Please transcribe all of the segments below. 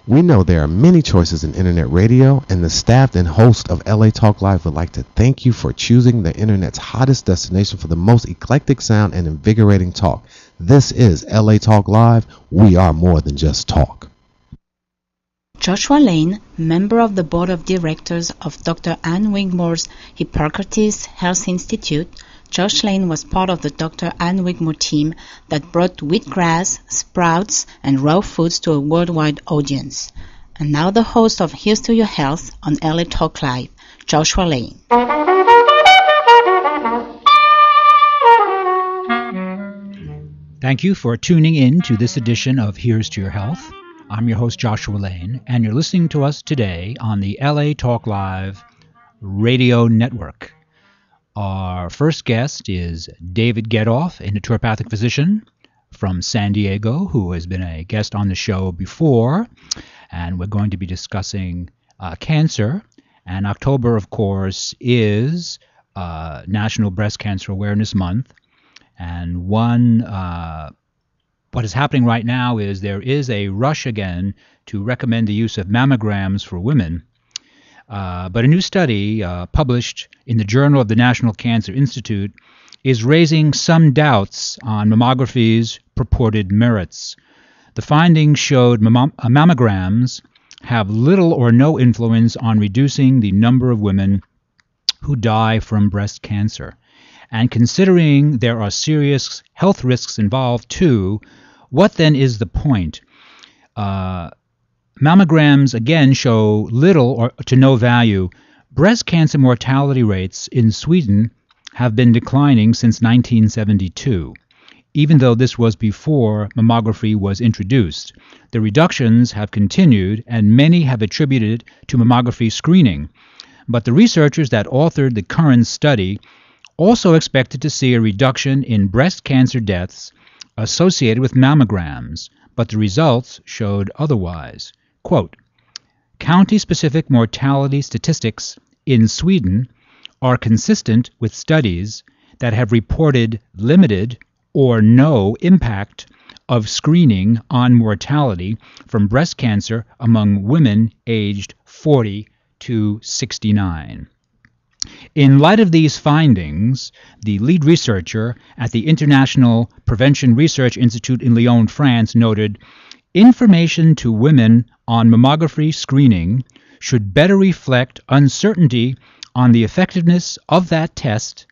We know there are many choices in internet radio, and the staff and host of LA Talk Live would like to thank you for choosing the internet's hottest destination for the most eclectic sound and invigorating talk. This is LA Talk Live. We are more than just talk. Joshua Lane, member of the board of directors of Dr. Ann Wigmore's Hippocrates Health Institute, Josh Lane was part of the Dr. Ann Wigmore team that brought wheatgrass, sprouts, and raw foods to a worldwide audience. And now the host of Here's to Your Health on LA Talk Live, Joshua Lane. Thank you for tuning in to this edition of Here's to Your Health. I'm your host, Joshua Lane, and you're listening to us today on the LA Talk Live radio network. Our first guest is David Gedoff, a naturopathic physician from San Diego who has been a guest on the show before, and we're going to be discussing cancer. And October, of course, is National Breast Cancer Awareness Month, and what is happening right now is there is a rush again to recommend the use of mammograms for women. But a new study published in the Journal of the National Cancer Institute is raising some doubts on mammography's purported merits. The findings showed mammograms have little or no influence on reducing the number of women who die from breast cancer. And considering there are serious health risks involved too, what then is the point? Mammograms, again, show little or to no value. Breast cancer mortality rates in Sweden have been declining since 1972, even though this was before mammography was introduced. The reductions have continued, and many have attributed it to mammography screening. But the researchers that authored the current study also expected to see a reduction in breast cancer deaths associated with mammograms, but the results showed otherwise. Quote, county-specific mortality statistics in Sweden are consistent with studies that have reported limited or no impact of screening on mortality from breast cancer among women aged 40 to 69. In light of these findings, the lead researcher at the International Prevention Research Institute in Lyon, France, noted, information to women on mammography screening should better reflect uncertainty on the effectiveness of that test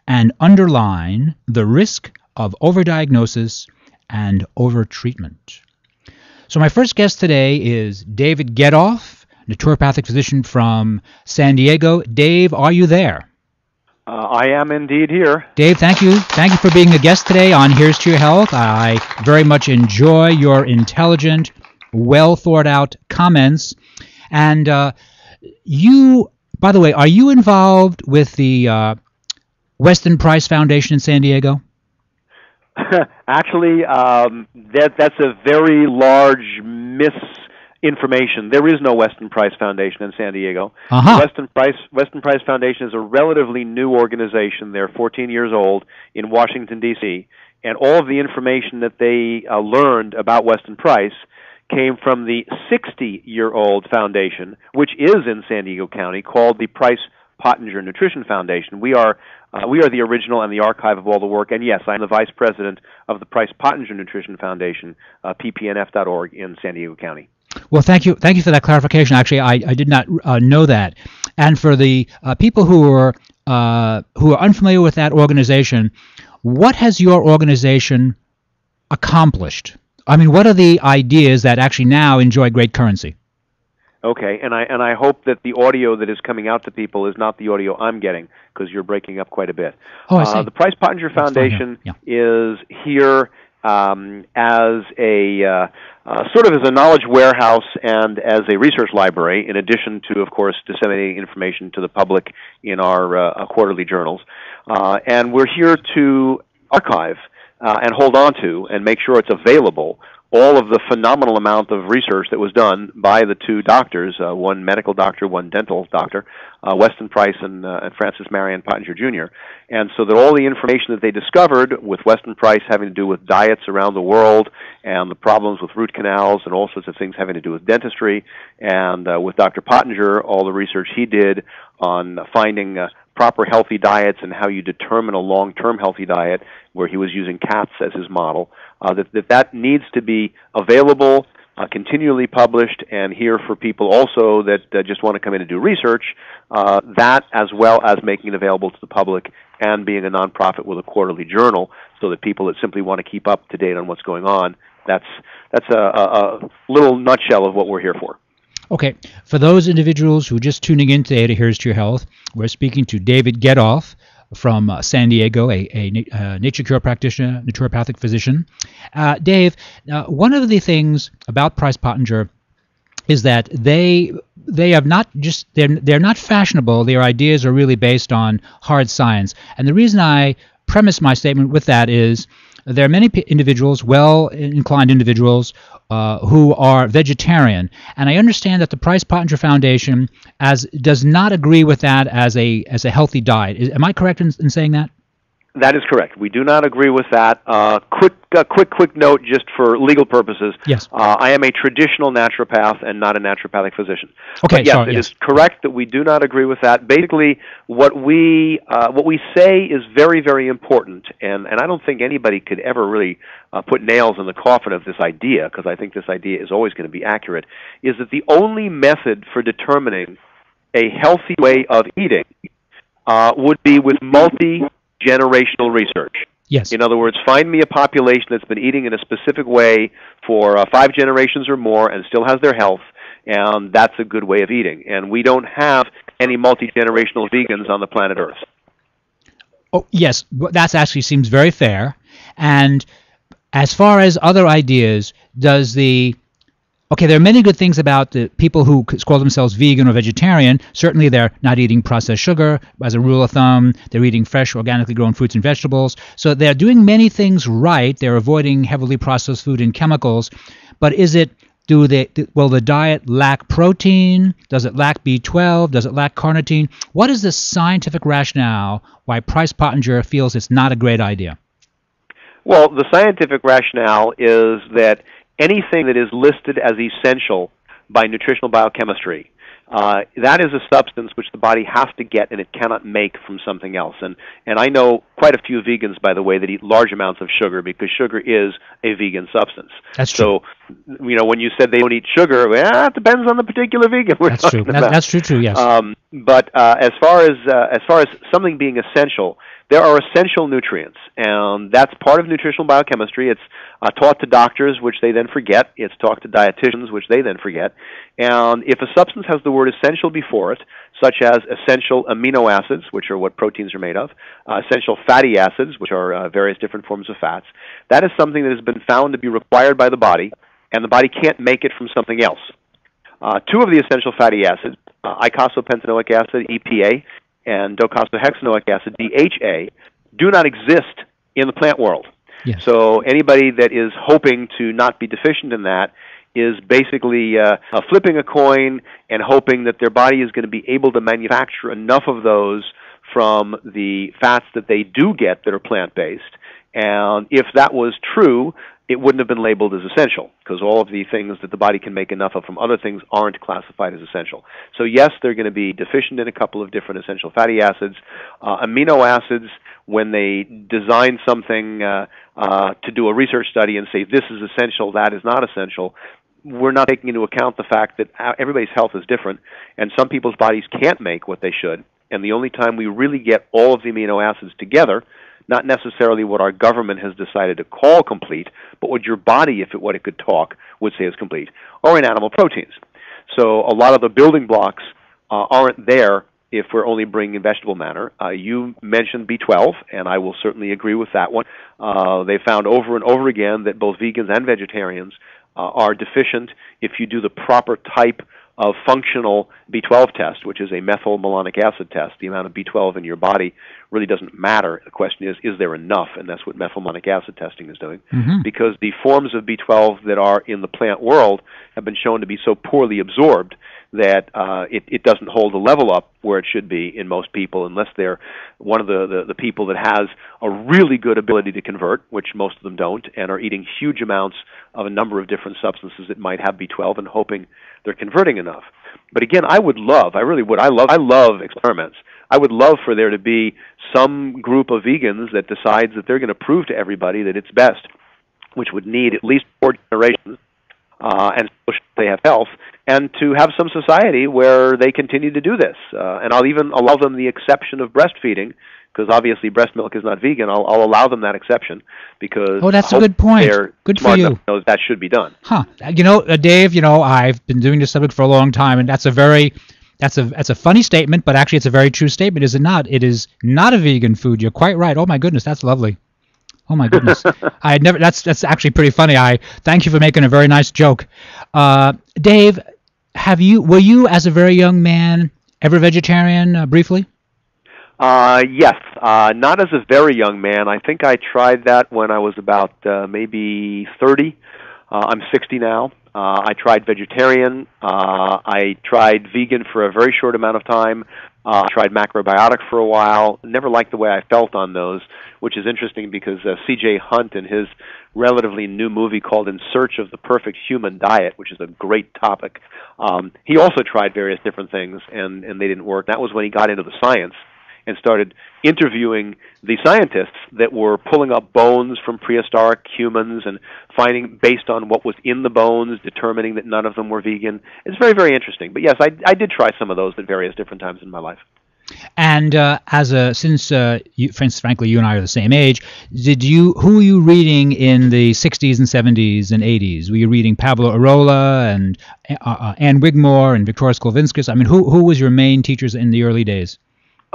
and underline the risk of overdiagnosis and overtreatment. So my first guest today is David Gedoff, naturopathic physician from San Diego. Dave, are you there? I am indeed here. Dave, thank you. Thank you for being a guest today on Here's to Your Health. I very much enjoy your intelligent, well thought out comments. And you, by the way, are you involved with the Weston Price Foundation in San Diego? Actually, that's a very large misinformation. There is no Weston Price Foundation in San Diego. Uh-huh. Weston Price Foundation is a relatively new organization. They're 14 years old in Washington, D.C., and all of the information that they learned about Weston Price came from the 60-year-old foundation, which is in San Diego County, called the Price Pottenger Nutrition Foundation. We are the original and the archive of all the work, and yes, I'm the vice president of the Price Pottenger Nutrition Foundation, ppnf.org in San Diego County. Well, thank you for that clarification. Actually, I did not know that. And for the people who are unfamiliar with that organization, what has your organization accomplished? I mean, what are the ideas that actually now enjoy great currency? Okay, and I hope that the audio that is coming out to people is not the audio I'm getting, because you're breaking up quite a bit. Oh, I see. The Price Pottenger Foundation is here as a sort of as a knowledge warehouse and as a research library, in addition to, of course, disseminating information to the public in our quarterly journals. And we're here to archive and hold on to and make sure it's available all of the phenomenal amount of research that was done by the two doctors, one medical doctor, one dental doctor, Weston Price and Francis Marion Pottinger Jr. And so that all the information that they discovered, with Weston Price having to do with diets around the world and the problems with root canals and all sorts of things having to do with dentistry, and with Dr. Pottinger, all the research he did on finding proper healthy diets and how you determine a long-term healthy diet, where he was using cats as his model, that needs to be available, continually published, and here for people also that just want to come in and do research, that as well as making it available to the public and being a nonprofit with a quarterly journal, so that people that simply want to keep up to date on what's going on, that's a little nutshell of what we're here for. Okay, for those individuals who are just tuning in today to Here's to Your Health, we're speaking to David Gethoff from San Diego, a nature cure practitioner, naturopathic physician. Dave, one of the things about Price Pottinger is that they have not just they're not fashionable. Their ideas are really based on hard science, and the reason I premise my statement with that is there are many individuals, well-inclined individuals, who are vegetarian, and I understand that the Price Pottinger Foundation does not agree with that as a healthy diet. Am I correct in saying that? That is correct. We do not agree with that. Quick note, just for legal purposes. Yes. I am a traditional naturopath and not a naturopathic physician. Okay. But yes, it is correct that we do not agree with that. Basically, what we say is very, very important, and I don't think anybody could ever really put nails in the coffin of this idea, because I think this idea is always going to be accurate, is that the only method for determining a healthy way of eating would be with multi-generational research. Yes. In other words, find me a population that's been eating in a specific way for 5 generations or more and still has their health, and that's a good way of eating. And we don't have any multi-generational vegans on the planet Earth. Oh, yes, that actually seems very fair. And as far as other ideas, okay, there are many good things about the people who call themselves vegan or vegetarian. Certainly they're not eating processed sugar. As a rule of thumb, they're eating fresh, organically grown fruits and vegetables. So they're doing many things right. They're avoiding heavily processed food and chemicals. But will the diet lack protein? Does it lack B12? Does it lack carnitine? What is the scientific rationale why Price Pottinger feels it's not a great idea? Well, the scientific rationale is that anything that is listed as essential by nutritional biochemistry, that is a substance which the body has to get and it cannot make from something else. And I know quite a few vegans, by the way, that eat large amounts of sugar because sugar is a vegan substance. That's true. So, when you said they don't eat sugar, well, it depends on the particular vegan we're talking about. That's true, yes. But as far as something being essential, there are essential nutrients, and that's part of nutritional biochemistry. It's taught to doctors, which they then forget. It's taught to dietitians, which they then forget. And if a substance has the word essential before it, such as essential amino acids, which are what proteins are made of, essential fatty acids, which are various different forms of fats, that is something that has been found to be required by the body, and the body can't make it from something else. 2 of the essential fatty acids, eicosapentaenoic acid, EPA, and docosahexaenoic acid, DHA, do not exist in the plant world. Yes. So anybody that is hoping to not be deficient in that is basically flipping a coin and hoping that their body is going to be able to manufacture enough of those from the fats that they do get that are plant-based. And if that was true, it wouldn't have been labeled as essential, because all of the things that the body can make enough of from other things aren't classified as essential. So yes, they're going to be deficient in a couple of different essential fatty acids. Amino acids, when they design something to do a research study and say this is essential, that is not essential, we're not taking into account the fact that everybody's health is different, and some people's bodies can't make what they should. And the only time we really get all of the amino acids together, not necessarily what our government has decided to call complete, but what your body, if it could talk, would say is complete, or in animal proteins. So a lot of the building blocks aren't there if we're only bringing in vegetable matter. You mentioned B12, and I will certainly agree with that one. They found over and over again that both vegans and vegetarians are deficient if you do the proper type of functional B12 test, which is a methylmalonic acid test. The amount of B12 in your body really doesn't matter. The question is there enough? And that's what methylmalonic acid testing is doing. Because the forms of B12 that are in the plant world have been shown to be so poorly absorbed that it doesn't hold the level up where it should be in most people, unless they're one of the people that has a really good ability to convert, which most of them don't, and are eating huge amounts of a number of different substances that might have B12 and hoping they're converting enough. But again, I really would. I love experiments. I would love for there to be some group of vegans that decides that they're going to prove to everybody that it's best, which would need at least 4 generations, and they have health, and to have some society where they continue to do this. And I'll even allow them the exception of breastfeeding, because obviously breast milk is not vegan. I'll allow them that exception because that's a good point. Good for you. Knows that should be done. Dave, I've been doing this subject for a long time, and that's a funny statement, but actually it's a very true statement, is it not? It is not a vegan food. You're quite right. Oh my goodness, that's lovely. Oh my goodness. I had never. That's actually pretty funny. I thank you for making a very nice joke. Dave, were you as a very young man ever vegetarian briefly? Yes, not as a very young man. I think I tried that when I was about maybe 30. I'm 60 now. I tried vegetarian. I tried vegan for a very short amount of time. I tried macrobiotic for a while. Never liked the way I felt on those, which is interesting because C.J. Hunt, in his relatively new movie called In Search of the Perfect Human Diet, which is a great topic, he also tried various different things, and they didn't work. That was when he got into the science and started interviewing the scientists that were pulling up bones from prehistoric humans and finding, based on what was in the bones, determining that none of them were vegan. It's very, very interesting. But yes, I did try some of those at various different times in my life. And since frankly you and I are the same age, who were you reading in the 60s and 70s and 80s? Were you reading Pablo Arola and Anne Wigmore and Viktoras Kulvinskas? I mean, who was your main teachers in the early days?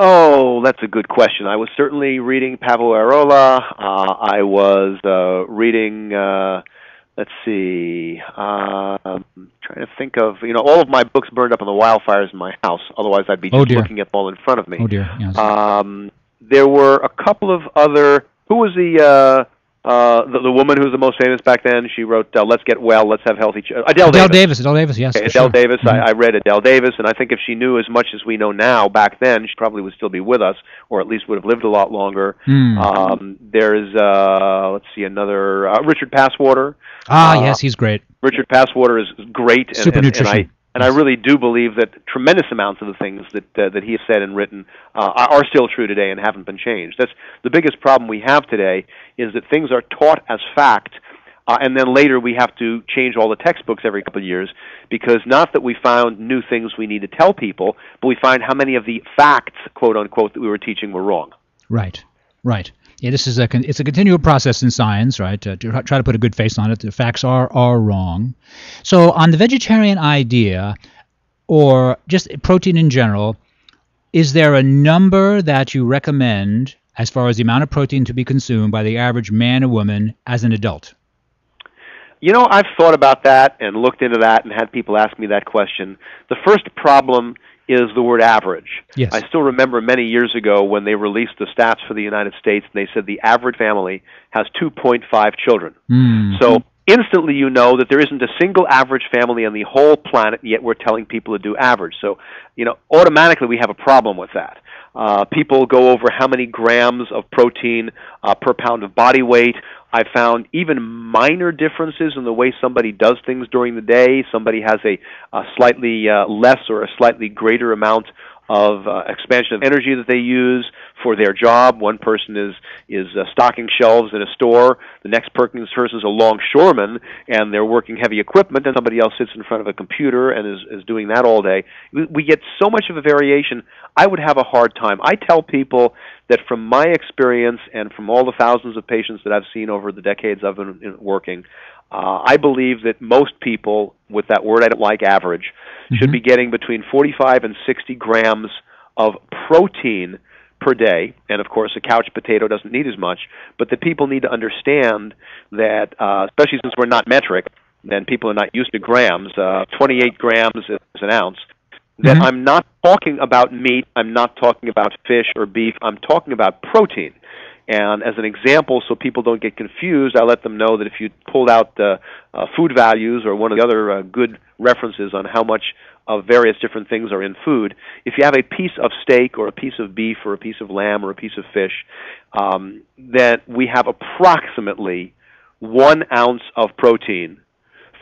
Oh, that's a good question. I was certainly reading Pablo Arola. I was reading, let's see, trying to think of, all of my books burned up in the wildfires in my house. Otherwise, I'd be just looking at them all in front of me. Oh, dear. Yes. There were a couple of other, who was the woman who was the most famous back then? She wrote "Let's Get Well, Let's Have Healthy." Adele Davis. Yes. Okay, Adele sure. Davis. Mm-hmm. I read Adele Davis, and I think if she knew as much as we know now back then, she probably would still be with us, or at least would have lived a lot longer. There's let's see, another Richard Passwater. Yes, he's great. Richard Passwater is great, Super nutrition. And I really do believe that tremendous amounts of the things that he has said and written are still true today and haven't been changed. That's the biggest problem we have today, is that things are taught as fact, and then later we have to change all the textbooks every couple of years, because not that we found new things we need to tell people, but we find how many of the facts, quote unquote, that we were teaching were wrong. Right. Yeah, it's a continual process in science, right? To try to put a good face on it. The facts are wrong. So on the vegetarian idea, or just protein in general, is there a number that you recommend as far as the amount of protein to be consumed by the average man or woman as an adult? I've thought about that and looked into that and had people ask me that question. The first problem is the word average. Yes. I still remember many years ago when they released the stats for the United States, and they said the average family has 2.5 children. So instantly you know that there isn't a single average family on the whole planet, and yet we're telling people to do average. So, automatically we have a problem with that. People go over how many grams of protein per pound of body weight. I found even minor differences in the way somebody does things during the day. Somebody has a slightly less or a slightly greater amount of expansion of energy that they use for their job. One person is stocking shelves in a store. The next person is a longshoreman, and they're working heavy equipment, and somebody else sits in front of a computer and is doing that all day. We get so much of a variation, I would have a hard time. I tell people that from my experience and from all the thousands of patients that I've seen over the decades I've been working, I believe that most people, with that word I don't like, average, should be getting between 45 and 60 grams of protein per day. And, of course, a couch potato doesn't need as much. But the people need to understand that, especially since we're not metric, then people are not used to grams. 28 grams is an ounce. Then I'm not talking about meat. I'm not talking about fish or beef. I'm talking about protein. And as an example, so people don't get confused, I let them know that if you pulled out food values or one of the other good references on how much of various different things are in food, if you have a piece of steak or a piece of beef or a piece of lamb or a piece of fish, then we have approximately 1 ounce of protein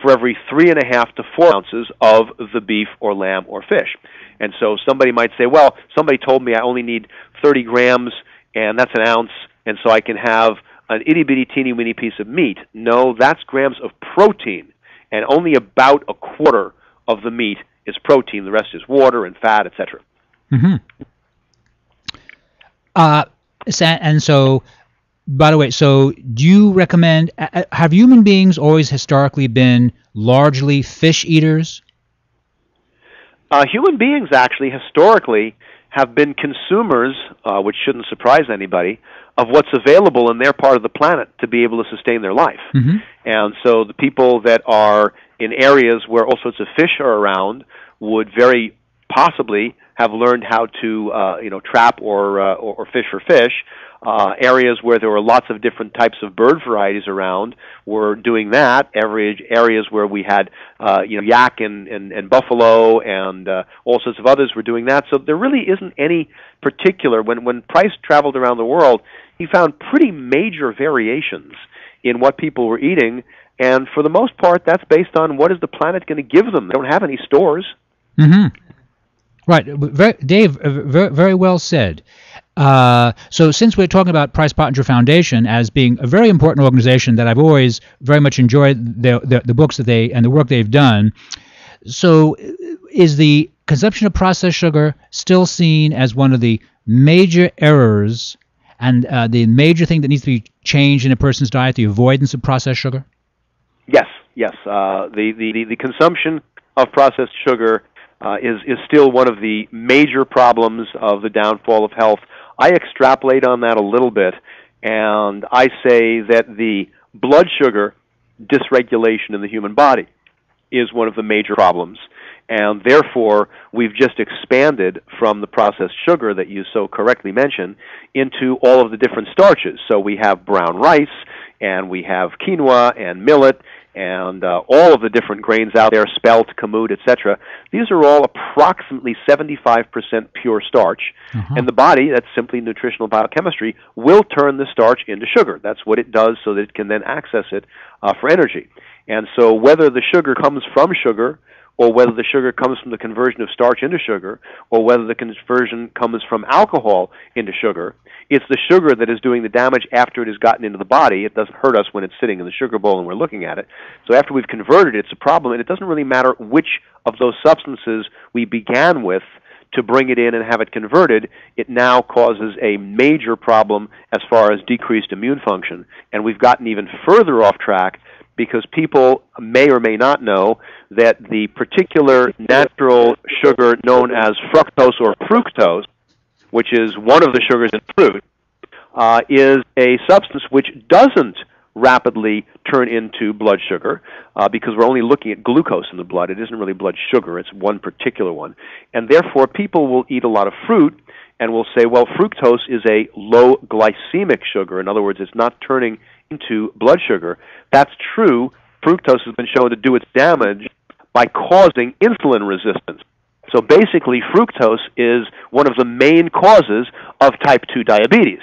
for every 3.5 to 4 ounces of the beef or lamb or fish. And so somebody might say, well, somebody told me I only need 30 grams, and that's an ounce, and so I can have an itty-bitty, teeny-weeny piece of meat. No, that's grams of protein, and only about a quarter of the meat is protein. The rest is water and fat, etc. And so, by the way, so do you recommend, have human beings always historically been largely fish eaters? Human beings actually historically have been consumers, which shouldn't surprise anybody, of what's available in their part of the planet to be able to sustain their life. And so the people that are in areas where all sorts of fish are around would very possibly have learned how to trap or fish for fish. Areas where there were lots of different types of bird varieties around were doing that. Areas where we had yak and buffalo and all sorts of others were doing that. So there really isn't any particular. When Price traveled around the world, he found pretty major variations in what people were eating, and for the most part, that's based on what is the planet going to give them. They don't have any stores. Right, Dave. Very well said. So since we're talking about Price Pottenger Foundation as being a very important organization that I've always very much enjoyed the books that they and the work they've done, so is the consumption of processed sugar still seen as one of the major errors and the major thing that needs to be changed in a person's diet, the avoidance of processed sugar? Yes. The consumption of processed sugar is still one of the major problems of the downfall of health. I extrapolate on that a little bit, and I say that the blood sugar dysregulation in the human body is one of the major problems. And therefore, we've just expanded from the processed sugar that you so correctly mentioned into all of the different starches. So we have brown rice, and we have quinoa and millet, and all of the different grains out there, spelt, kamut, etc. These are all approximately 75% pure starch, and the body, that's simply nutritional biochemistry, will turn the starch into sugar. That's what it does so that it can then access it for energy. And so whether the sugar comes from sugar, or whether the sugar comes from the conversion of starch into sugar, or whether the conversion comes from alcohol into sugar, it's the sugar that is doing the damage after it has gotten into the body. It doesn't hurt us when it's sitting in the sugar bowl and we're looking at it. So after we've converted it, it's a problem, and it doesn't really matter which of those substances we began with to bring it in and have it converted. It now causes a major problem as far as decreased immune function, and we've gotten even further off track because people may or may not know that the particular natural sugar known as fructose or fructose, which is one of the sugars in fruit, is a substance which doesn't rapidly turn into blood sugar because we're only looking at glucose in the blood. It isn't really blood sugar. It's one particular one. And therefore, people will eat a lot of fruit and will say, well, fructose is a low glycemic sugar. In other words, it's not turning into blood sugar. That's true. Fructose has been shown to do its damage by causing insulin resistance. So basically, fructose is one of the main causes of type 2 diabetes.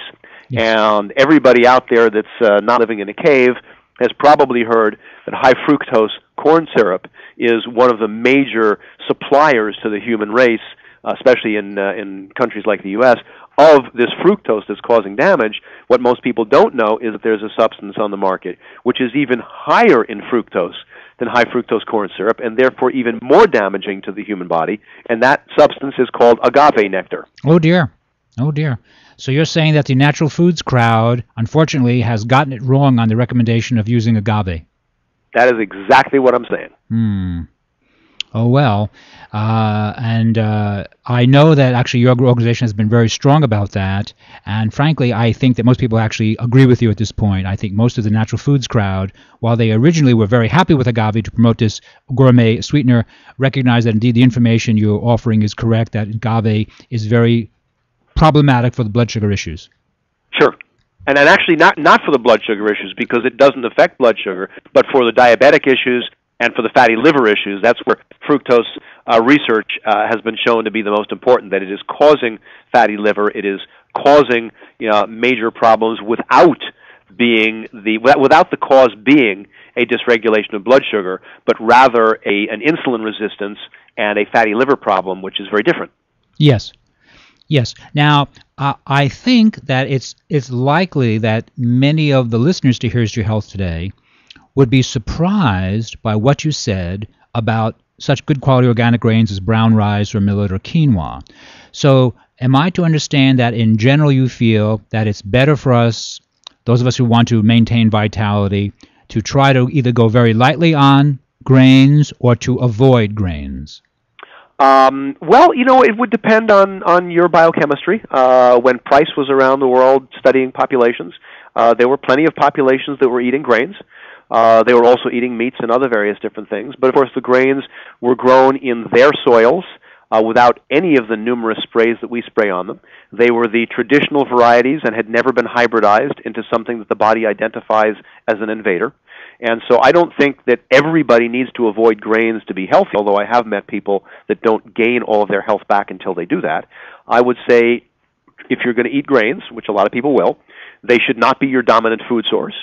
Yes. And everybody out there that's not living in a cave has probably heard that high fructose corn syrup is one of the major suppliers to the human race, especially in countries like the U.S., of this fructose that's causing damage. What most people don't know is that there's a substance on the market which is even higher in fructose than high fructose corn syrup, and therefore even more damaging to the human body, and that substance is called agave nectar. Oh dear. So you're saying that the natural foods crowd, unfortunately, has gotten it wrong on the recommendation of using agave. That is exactly what I'm saying. Oh, well. And I know that actually your organization has been very strong about that. And frankly, I think that most people actually agree with you at this point. I think most of the natural foods crowd, while they originally were very happy with agave to promote this gourmet sweetener, recognize that indeed the information you're offering is correct, that agave is very problematic for the blood sugar issues. Sure. And actually not for the blood sugar issues, because it doesn't affect blood sugar, but for the diabetic issues and for the fatty liver issues. That's where fructose research has been shown to be the most important, that it is causing fatty liver, it is causing major problems without the cause being a dysregulation of blood sugar, but rather an insulin resistance and a fatty liver problem, which is very different. Yes. Yes. Now, I think that it's likely that many of the listeners to Here's to Your Health today would be surprised by what you said about such good quality organic grains as brown rice or millet or quinoa. So am I to understand that in general you feel that it's better for us, those of us who want to maintain vitality, to try to either go very lightly on grains or to avoid grains? Well, it would depend on your biochemistry. When Price was around the world studying populations, there were plenty of populations that were eating grains. They were also eating meats and other various different things. But, of course, the grains were grown in their soils without any of the numerous sprays that we spray on them. They were the traditional varieties and had never been hybridized into something that the body identifies as an invader. And so I don't think that everybody needs to avoid grains to be healthy, although I have met people that don't gain all of their health back until they do that. I would say if you're going to eat grains, which a lot of people will, they should not be your dominant food source.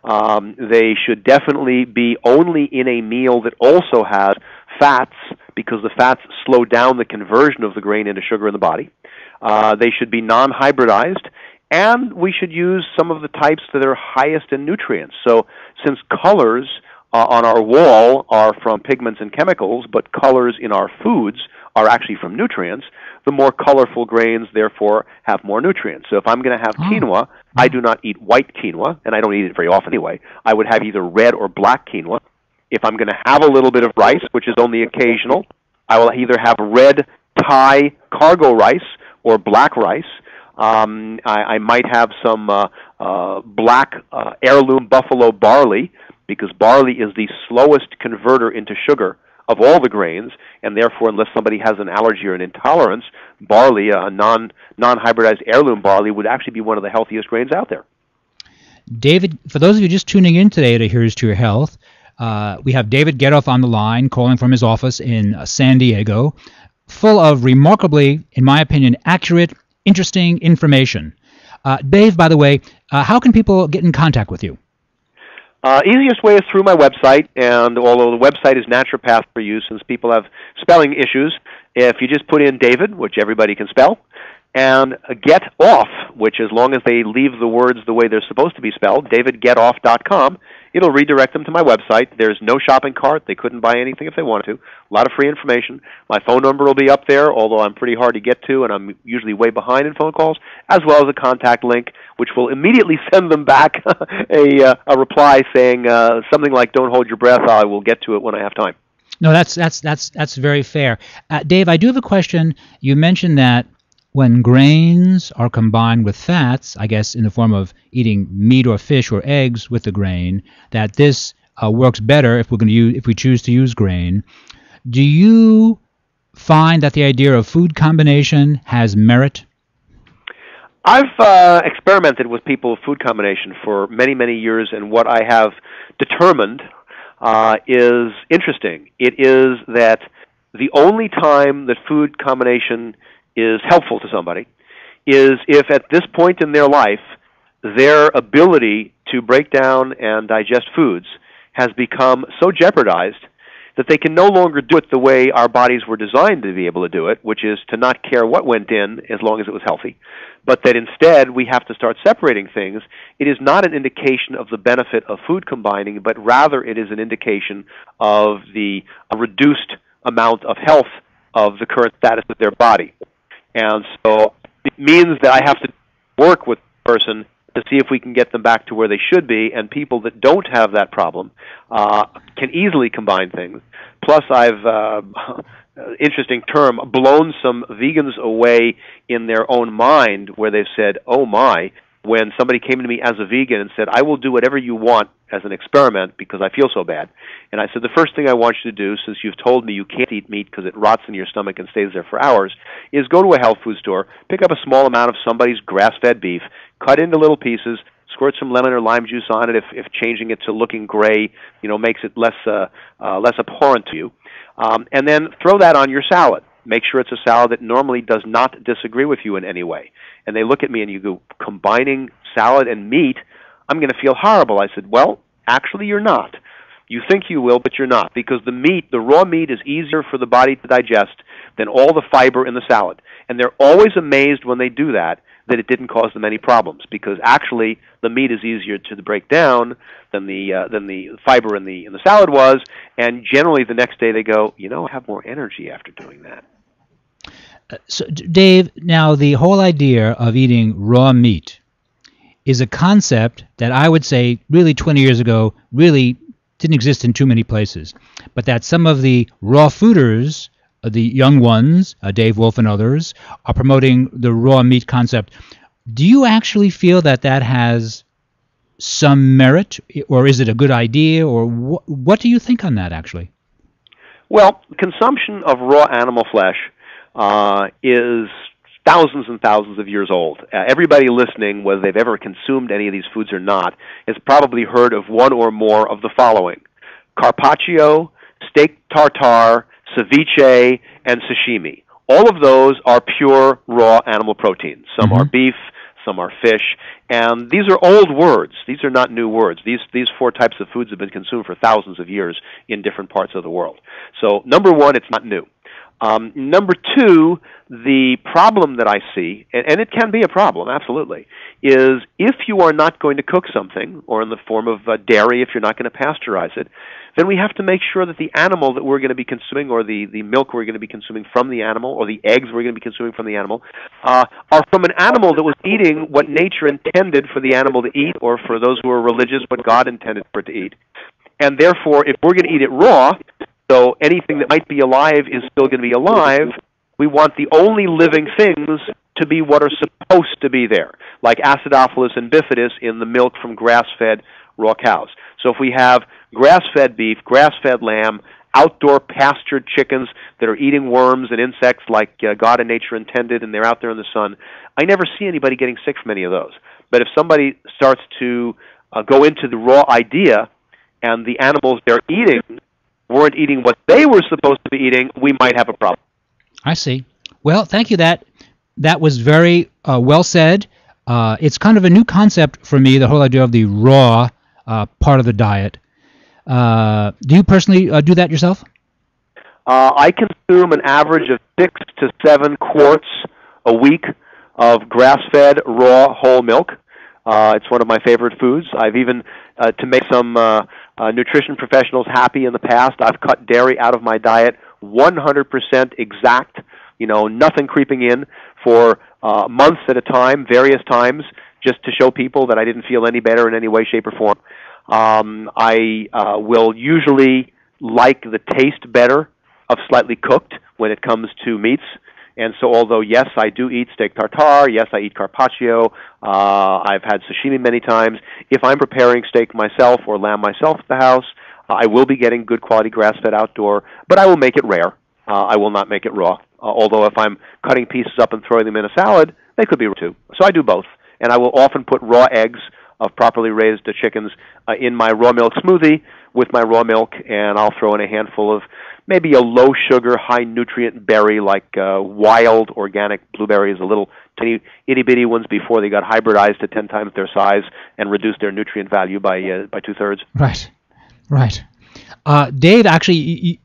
They should definitely be only in a meal that also has fats, because the fats slow down the conversion of the grain into sugar in the body. They should be non-hybridized, and we should use some of the types that are highest in nutrients. So since colors on our wall are from pigments and chemicals, but colors in our foods are actually from nutrients, the more colorful grains, therefore, have more nutrients. So if I'm going to have quinoa, I do not eat white quinoa, and I don't eat it very often anyway. I would have either red or black quinoa. If I'm going to have a little bit of rice, which is only occasional, I will either have red Thai cargo rice or black rice. I might have some black heirloom buffalo barley, because barley is the slowest converter into sugar of all the grains, and therefore, unless somebody has an allergy or an intolerance, barley, a non-hybridized heirloom barley, would actually be one of the healthiest grains out there. David, for those of you just tuning in today to Here's to Your Health, we have David Getoff on the line, calling from his office in San Diego, full of remarkably, in my opinion, accurate, interesting information. Dave, by the way, how can people get in contact with you? Easiest way is through my website, and although the website is naturopath for you, since people have spelling issues, if you just put in David, which everybody can spell, and Get Off, which as long as they leave the words the way they're supposed to be spelled, davidgetoff.com, it'll redirect them to my website. There's no shopping cart. They couldn't buy anything if they wanted to. A lot of free information. My phone number will be up there, although I'm pretty hard to get to, and I'm usually way behind in phone calls, as well as a contact link, which will immediately send them back a reply saying something like, "Don't hold your breath. I will get to it when I have time." No, that's very fair. Dave, I do have a question. You mentioned that when grains are combined with fats, I guess in the form of eating meat or fish or eggs with the grain, that this works better if we choose to use grain. Do you find that the idea of food combination has merit? I've experimented with people with food combination for many, many years, and what I have determined is interesting. It is that the only time that food combination is helpful to somebody is if at this point in their life their ability to break down and digest foods has become so jeopardized that they can no longer do it the way our bodies were designed to be able to do it, which is to not care what went in as long as it was healthy, but that instead we have to start separating things. It is not an indication of the benefit of food combining, but rather it is an indication of the reduced amount of health of the current status of their body. And so it means that I have to work with the person to see if we can get them back to where they should be, and people that don't have that problem can easily combine things. Plus, I've, interesting term, blown some vegans away in their own mind where they've said, oh my, when somebody came to me as a vegan and said, I will do whatever you want as an experiment because I feel so bad. And I said, the first thing I want you to do, since you've told me you can't eat meat because it rots in your stomach and stays there for hours, is go to a health food store, pick up a small amount of somebody's grass-fed beef, cut into little pieces, squirt some lemon or lime juice on it if changing it to looking gray, makes it less abhorrent to you. And then throw that on your salad. Make sure it's a salad that normally does not disagree with you in any way. And they look at me and you go, combining salad and meat, I'm going to feel horrible. I said, well, actually you're not. You think you will, but you're not, because the raw meat is easier for the body to digest than all the fiber in the salad. And they're always amazed when they do that it didn't cause them any problems, because actually the meat is easier to break down than the fiber in the salad was, and generally the next day they go, I have more energy after doing that. So, Dave, now the whole idea of eating raw meat is a concept that I would say really 20 years ago really didn't exist in too many places, but that some of the raw fooders, the young ones, Dave Wolf and others, are promoting the raw meat concept. Do you actually feel that has some merit, or is it a good idea, or what do you think on that, actually? Well, consumption of raw animal flesh is thousands and thousands of years old. Everybody listening, whether they've ever consumed any of these foods or not, has probably heard of one or more of the following: carpaccio, steak tartare, ceviche, and sashimi. All of those are pure raw animal proteins. Some are beef, some are fish, and these are old words. These are not new words. These four types of foods have been consumed for thousands of years in different parts of the world. So, number one, it's not new. Number two, the problem that I see, and it can be a problem, absolutely, is if you are not going to cook something, or in the form of dairy if you're not going to pasteurize it, then we have to make sure that the animal that we're going to be consuming, or the milk we're going to be consuming from the animal, or the eggs we're going to be consuming from the animal, are from an animal that was eating what nature intended for the animal to eat, or for those who are religious, what God intended for it to eat. And therefore, if we're going to eat it raw, so anything that might be alive is still going to be alive, we want the only living things to be what are supposed to be there, like Acidophilus and Bifidus in the milk from grass-fed raw cows. So if we have grass-fed beef, grass-fed lamb, outdoor pastured chickens that are eating worms and insects like God and nature intended, and they're out there in the sun, I never see anybody getting sick from any of those. But if somebody starts to go into the raw idea, and the animals they're eating weren't eating what they were supposed to be eating, we might have a problem. I see. Well, thank you. That was very well said. It's kind of a new concept for me, the whole idea of the raw part of the diet. Do you personally do that yourself? I consume an average of 6 to 7 quarts a week of grass-fed raw whole milk. It's one of my favorite foods. I've even, to make some nutrition professionals happy in the past, I've cut dairy out of my diet 100% exact, nothing creeping in for months at a time, various times, just to show people that I didn't feel any better in any way, shape, or form. I will usually like the taste better of slightly cooked when it comes to meats. And so although, yes, I do eat steak tartare, yes, I eat carpaccio, I've had sashimi many times, if I'm preparing steak myself or lamb myself at the house, I will be getting good quality grass-fed outdoor, but I will make it rare. I will not make it raw. Although if I'm cutting pieces up and throwing them in a salad, they could be raw too. So I do both. And I will often put raw eggs of properly raised chickens in my raw milk smoothie with my raw milk, and I'll throw in a handful of maybe a low-sugar, high-nutrient berry like wild organic blueberries, a little tiny itty-bitty ones before they got hybridized to 10 times their size and reduced their nutrient value by 2/3. Right. Dave, actually,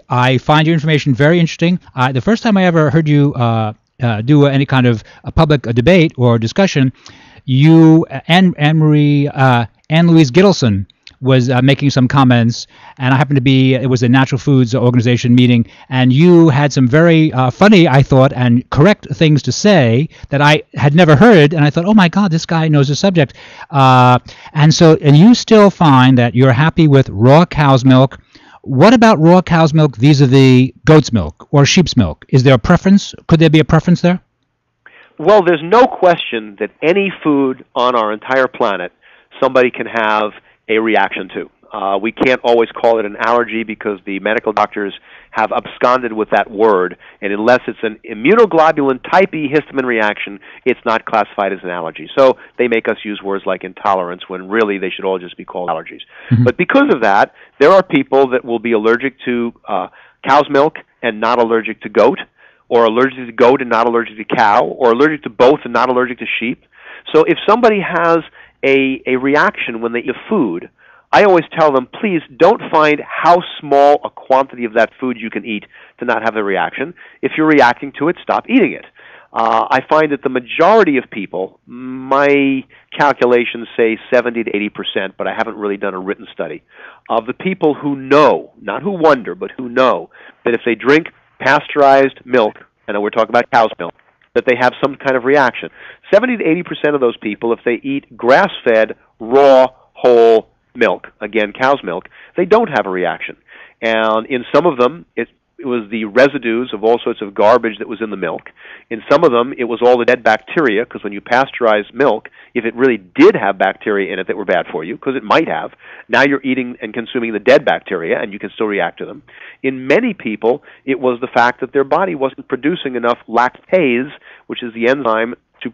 I find your information very interesting. The first time I ever heard you do any kind of a public debate or discussion, you and Anne Louise Gittleson was making some comments, and I happened to be, it was a Natural Foods Organization meeting, and you had some very funny, I thought, and correct things to say that I had never heard, and I thought, oh my God, this guy knows the subject. And you still find that you're happy with raw cow's milk. What about raw cow's milk vis-a-vis goat's milk or sheep's milk? Is there a preference? Could there be a preference there? Well, there's no question that any food on our entire planet somebody can have a reaction to. We can't always call it an allergy because the medical doctors have absconded with that word, and unless it's an immunoglobulin type E histamine reaction, it's not classified as an allergy. So they make us use words like intolerance when really they should all just be called allergies. Mm-hmm. But because of that, there are people that will be allergic to cow's milk and not allergic to goat, or allergic to goat and not allergic to cow, or allergic to both and not allergic to sheep. So if somebody has a reaction when they eat a food, I always tell them, please don't find how small a quantity of that food you can eat to not have a reaction. If you're reacting to it, stop eating it. I find that the majority of people, my calculations say 70 to 80%, but I haven't really done a written study, of the people who know, not who wonder, but who know, that if they drink pasteurized milk, and we're talking about cow's milk, that they have some kind of reaction. 70 to 80% of those people, if they eat grass-fed, raw, whole milk, again, cow's milk, they don't have a reaction. And in some of them, it was the residues of all sorts of garbage that was in the milk. In some of them, it was all the dead bacteria, because when you pasteurize milk, if it really did have bacteria in it that were bad for you, because it might have, now you're eating and consuming the dead bacteria, and you can still react to them. In many people, it was the fact that their body wasn't producing enough lactase, which is the enzyme to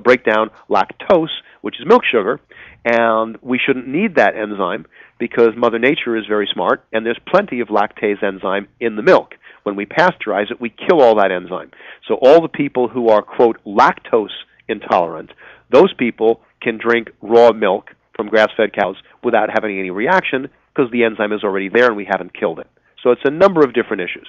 break down lactose, which is milk sugar, and we shouldn't need that enzyme because Mother Nature is very smart, and there's plenty of lactase enzyme in the milk. When we pasteurize it, we kill all that enzyme. So all the people who are, quote, lactose intolerant, those people can drink raw milk from grass-fed cows without having any reaction because the enzyme is already there and we haven't killed it. So it's a number of different issues.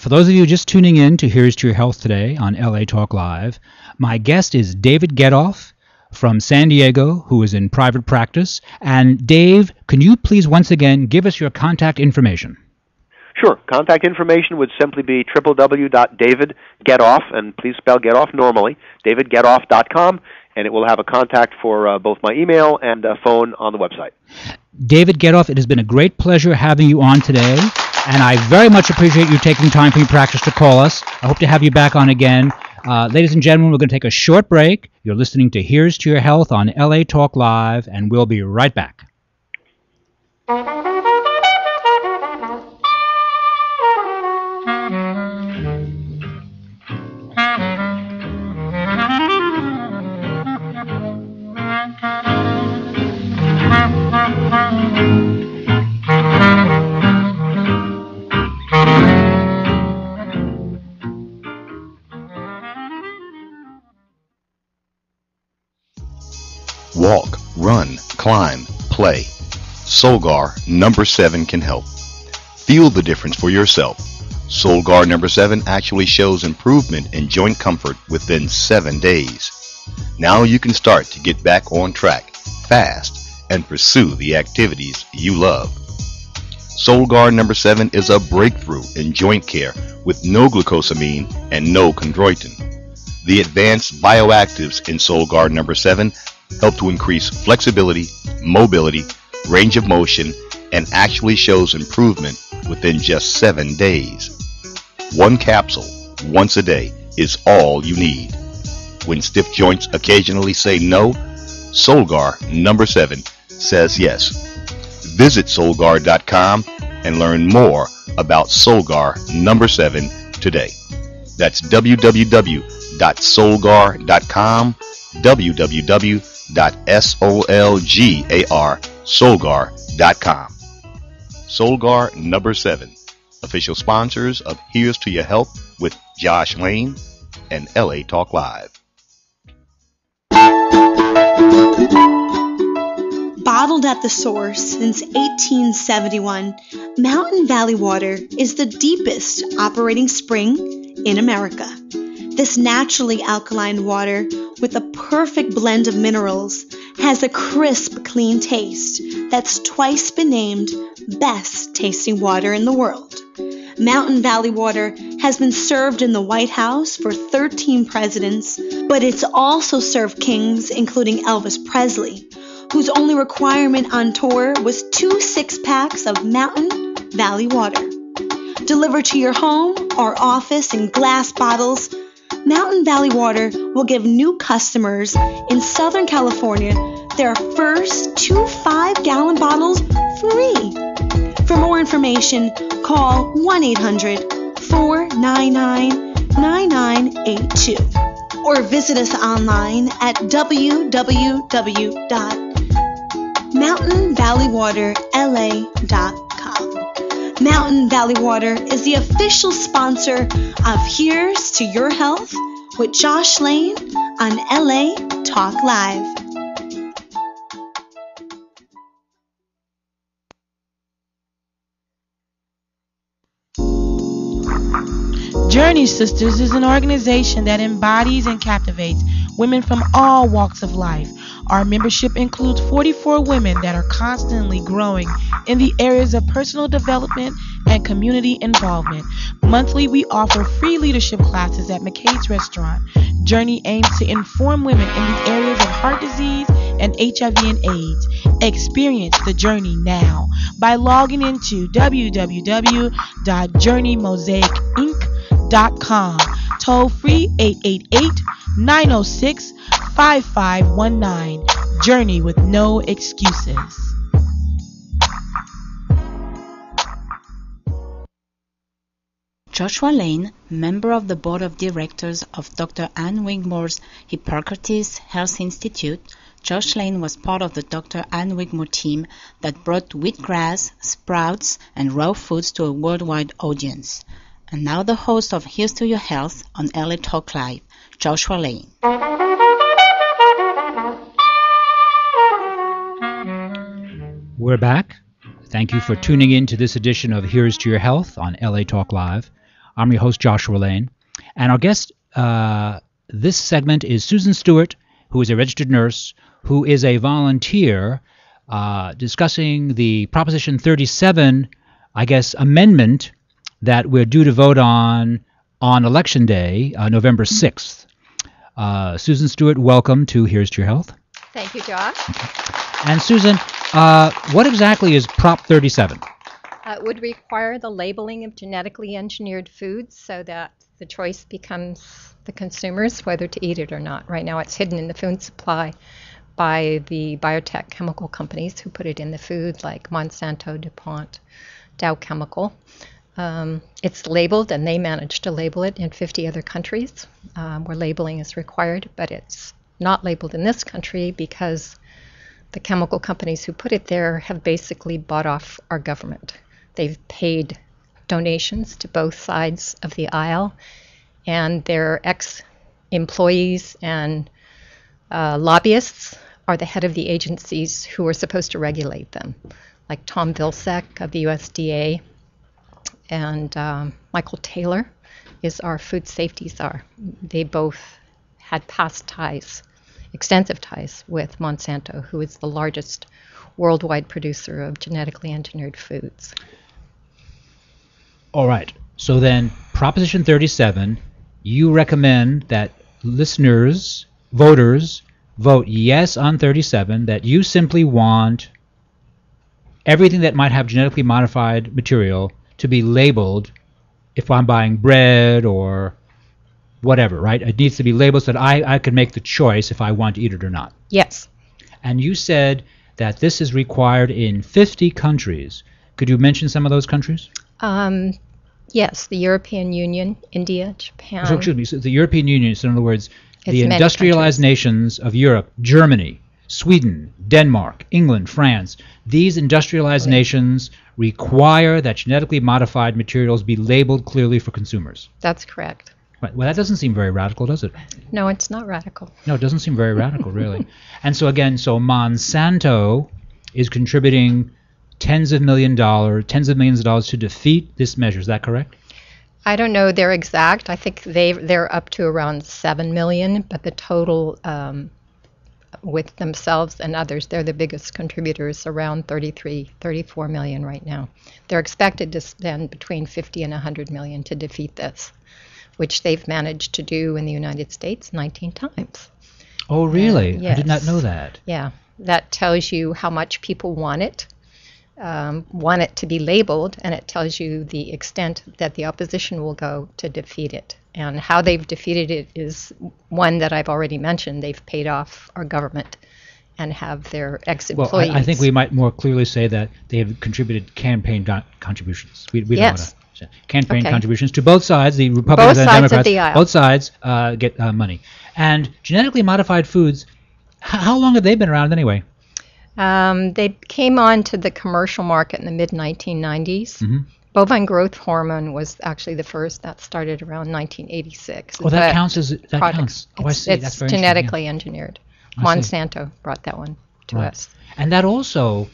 For those of you just tuning in to Here's to Your Health today on LA Talk Live, my guest is David Getoff from San Diego, who is in private practice. And Dave, can you please once again give us your contact information? Sure. Contact information would simply be www.davidgetoff, and please spell Getoff normally, davidgetoff.com, and it will have a contact for both my email and phone on the website. David Getoff, it has been a great pleasure having you on today, and I very much appreciate you taking time from your practice to call us. I hope to have you back on again. Ladies and gentlemen, we're going to take a short break. You're listening to Here's to Your Health on LA Talk Live, and we'll be right back. Walk, run, climb, play. Solgar number 7 can help. Feel the difference for yourself. Solgar number 7 actually shows improvement in joint comfort within 7 days. Now you can start to get back on track fast and pursue the activities you love. Solgar number 7 is a breakthrough in joint care with no glucosamine and no chondroitin. The advanced bioactives in Solgar number 7 help to increase flexibility, mobility, range of motion, and actually shows improvement within just 7 days. One capsule, once a day, is all you need. When stiff joints occasionally say no, Solgar number 7 says yes. Visit Solgar.com and learn more about Solgar number 7 today. That's www.solgar.com, www.solgar.com. Solgar number 7, official sponsors of Here's to Your Health with Josh Lane and LA Talk Live. Bottled at the source since 1871, Mountain Valley Water is the deepest operating spring in America. This naturally alkaline water, with a perfect blend of minerals, has a crisp, clean taste that's twice been named best tasting water in the world. Mountain Valley Water has been served in the White House for 13 presidents, but it's also served kings including Elvis Presley, whose only requirement on tour was 2 6-packs of Mountain Valley Water. Delivered to your home or office in glass bottles, Mountain Valley Water will give new customers in Southern California their first 2 5-gallon bottles free. For more information, call 1-800-499-9982 or visit us online at www.mountainvalleywaterla.com. Mountain Valley Water is the official sponsor of Here's to Your Health with Josh Lane on LA Talk Live. Journey Sisters is an organization that embodies and captivates women from all walks of life. Our membership includes 44 women that are constantly growing in the areas of personal development and community involvement. Monthly, we offer free leadership classes at McCade's Restaurant. Journey aims to inform women in the areas of heart disease and HIV and AIDS. Experience the journey now by logging into www.journeymosaicinc.com. Toll free 888-906-5519. Journey with no excuses. Joshua Lane, member of the board of directors of Dr. Ann Wigmore's Hippocrates Health Institute, Josh Lane was part of the Dr. Ann Wigmore team that brought wheatgrass, sprouts, and raw foods to a worldwide audience. And now the host of Here's to Your Health on LA Talk Live, Joshua Lane. We're back. Thank you for tuning in to this edition of Here's to Your Health on LA Talk Live. I'm your host, Joshua Lane. And our guest this segment is Susan Stewart, who is a registered nurse, who is a volunteer discussing the Proposition 37, amendment that we're due to vote on Election Day, November 6th. Susan Stewart, welcome to Here's to Your Health. Thank you, Josh. And Susan, what exactly is Prop 37? It would require the labeling of genetically engineered foods so that the choice becomes the consumer's whether to eat it or not. Right now it's hidden in the food supply by the biotech chemical companies who put it in the food, like Monsanto, DuPont, Dow Chemical. It's labeled, and they managed to label it in 50 other countries where labeling is required, but it's not labeled in this country because the chemical companies who put it there have basically bought off our government. They've paid donations to both sides of the aisle, and their ex-employees and lobbyists are the head of the agencies who are supposed to regulate them, like Tom Vilsack of the USDA, and Michael Taylor is our food safety czar. They both had past ties, extensive ties with Monsanto, who is the largest worldwide producer of genetically engineered foods. All right. So then, Proposition 37, you recommend that listeners, voters, vote yes on 37, that you simply want everything that might have genetically modified material to be labeled if I'm buying bread or whatever, right? It needs to be labeled so that I can make the choice if I want to eat it or not. Yes. And you said that this is required in 50 countries. Could you mention some of those countries? Yes, the European Union, India, Japan. So, excuse me, so the European Union, so in other words, the many industrialized countries. nations of Europe, Germany, Sweden, Denmark, England, France, these industrialized nations require that genetically modified materials be labeled clearly for consumers. That's correct. Right. Well, that doesn't seem very radical, does it? No, it's not radical. No, it doesn't seem very radical, really. And so again, so Monsanto is contributing tens of millions of dollars to defeat this measure. Is that correct? I don't know their exact. I think they're up to around $7 million, but the total with themselves and others, they're the biggest contributors, around 34 million right now. They're expected to spend between 50 and 100 million to defeat this, which they've managed to do in the United States 19 times. Oh, really? Yes. I did not know that. Yeah, that tells you how much people want it to be labeled, and it tells you the extent that the opposition will go to defeat it. And how they've defeated it is one that I've already mentioned. They've paid off our government and have their ex-employees. Well, I think we might more clearly say that they have contributed campaign contributions. We don't want to campaign contributions to both sides, the Republicans and the Democrats. Of the aisle. Both sides get money. And genetically modified foods, how long have they been around anyway? They came onto the commercial market in the mid-1990s. Mm-hmm. Bovine growth hormone was actually the first. That started around 1986. Oh, that counts as that counts. Oh, I see. It's That's very genetically engineered. Monsanto brought that one to us. And that also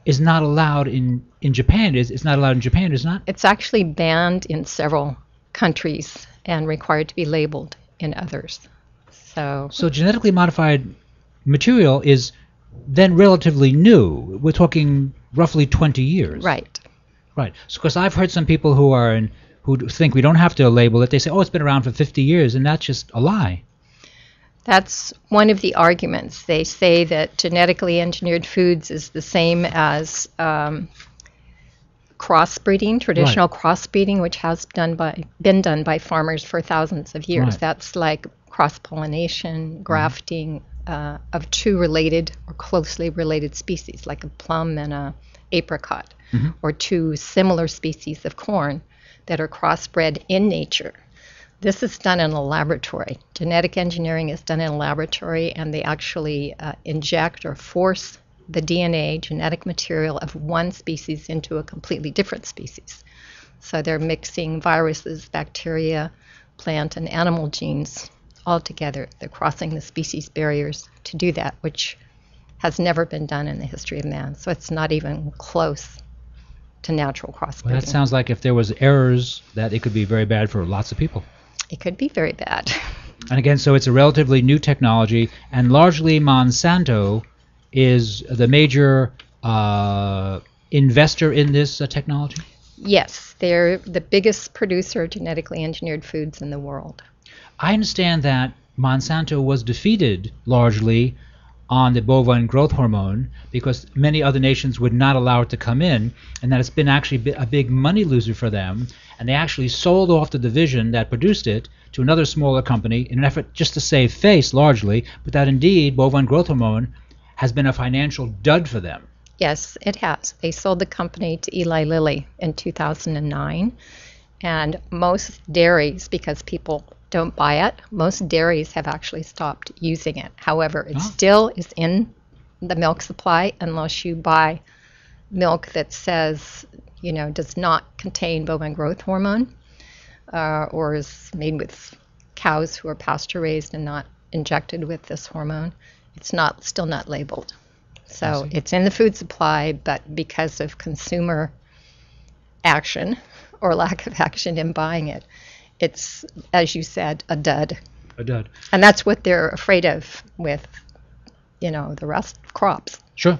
is not allowed in Japan. It's not allowed in Japan, is it not? It's actually banned in several countries and required to be labeled in others. So genetically modified material is then relatively new. We're talking roughly 20 years. Right. Right. So, because I've heard some people who think we don't have to label it. They say, "Oh, it's been around for 50 years," and that's just a lie. That's one of the arguments. They say that genetically engineered foods is the same as crossbreeding, traditional crossbreeding, which has been done by farmers for thousands of years. Right. That's like cross-pollination, grafting of two related or closely related species, like a plum and a apricot, or two similar species of corn that are crossbred in nature. This is done in a laboratory. Genetic engineering is done in a laboratory, and they actually inject or force the DNA, genetic material of one species into a completely different species. So they're mixing viruses, bacteria, plant, and animal genes all together. They're crossing the species barriers to do that, which has never been done in the history of man. So it's not even close to natural crossbreeding. Well, that sounds like if there was errors, that it could be very bad for lots of people. It could be very bad. And again, so it's a relatively new technology, and largely Monsanto is the major investor in this technology? Yes, they're the biggest producer of genetically engineered foods in the world. I understand that Monsanto was defeated largely on the bovine growth hormone because many other nations would not allow it to come in, and that it's been actually a big money loser for them, and they actually sold off the division that produced it to another smaller company in an effort just to save face largely, but that indeed bovine growth hormone has been a financial dud for them. Yes, it has. They sold the company to Eli Lilly in 2009, and most dairies, because people don't buy it, most dairies have actually stopped using it. However, it still is in the milk supply unless you buy milk that says, does not contain bovine growth hormone or is made with cows who are pasture raised and not injected with this hormone. It's still not labeled. So it's in the food supply, but because of consumer action or lack of action in buying it, it's, as you said, a dud. A dud. And that's what they're afraid of with, the rest of crops. Sure.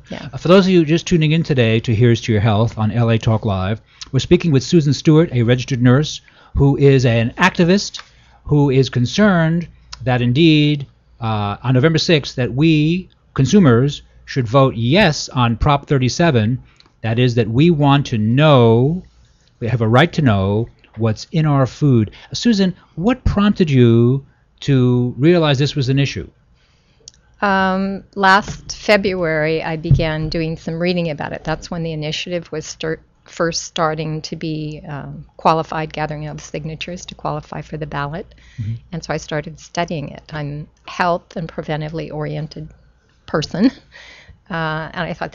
Yeah. For those of you just tuning in today to Here's to Your Health on LA Talk Live, we're speaking with Susan Stewart, a registered nurse who is an activist who is concerned that indeed on November 6th that we, consumers, should vote yes on Prop 37. That is that we want to know, we have a right to know what's in our food. Susan, what prompted you to realize this was an issue? Last February, I began doing some reading about it. That's when the initiative was first starting to be qualified, gathering of signatures to qualify for the ballot. Mm-hmm. And so I started studying it. I'm a health and preventively oriented person. And I thought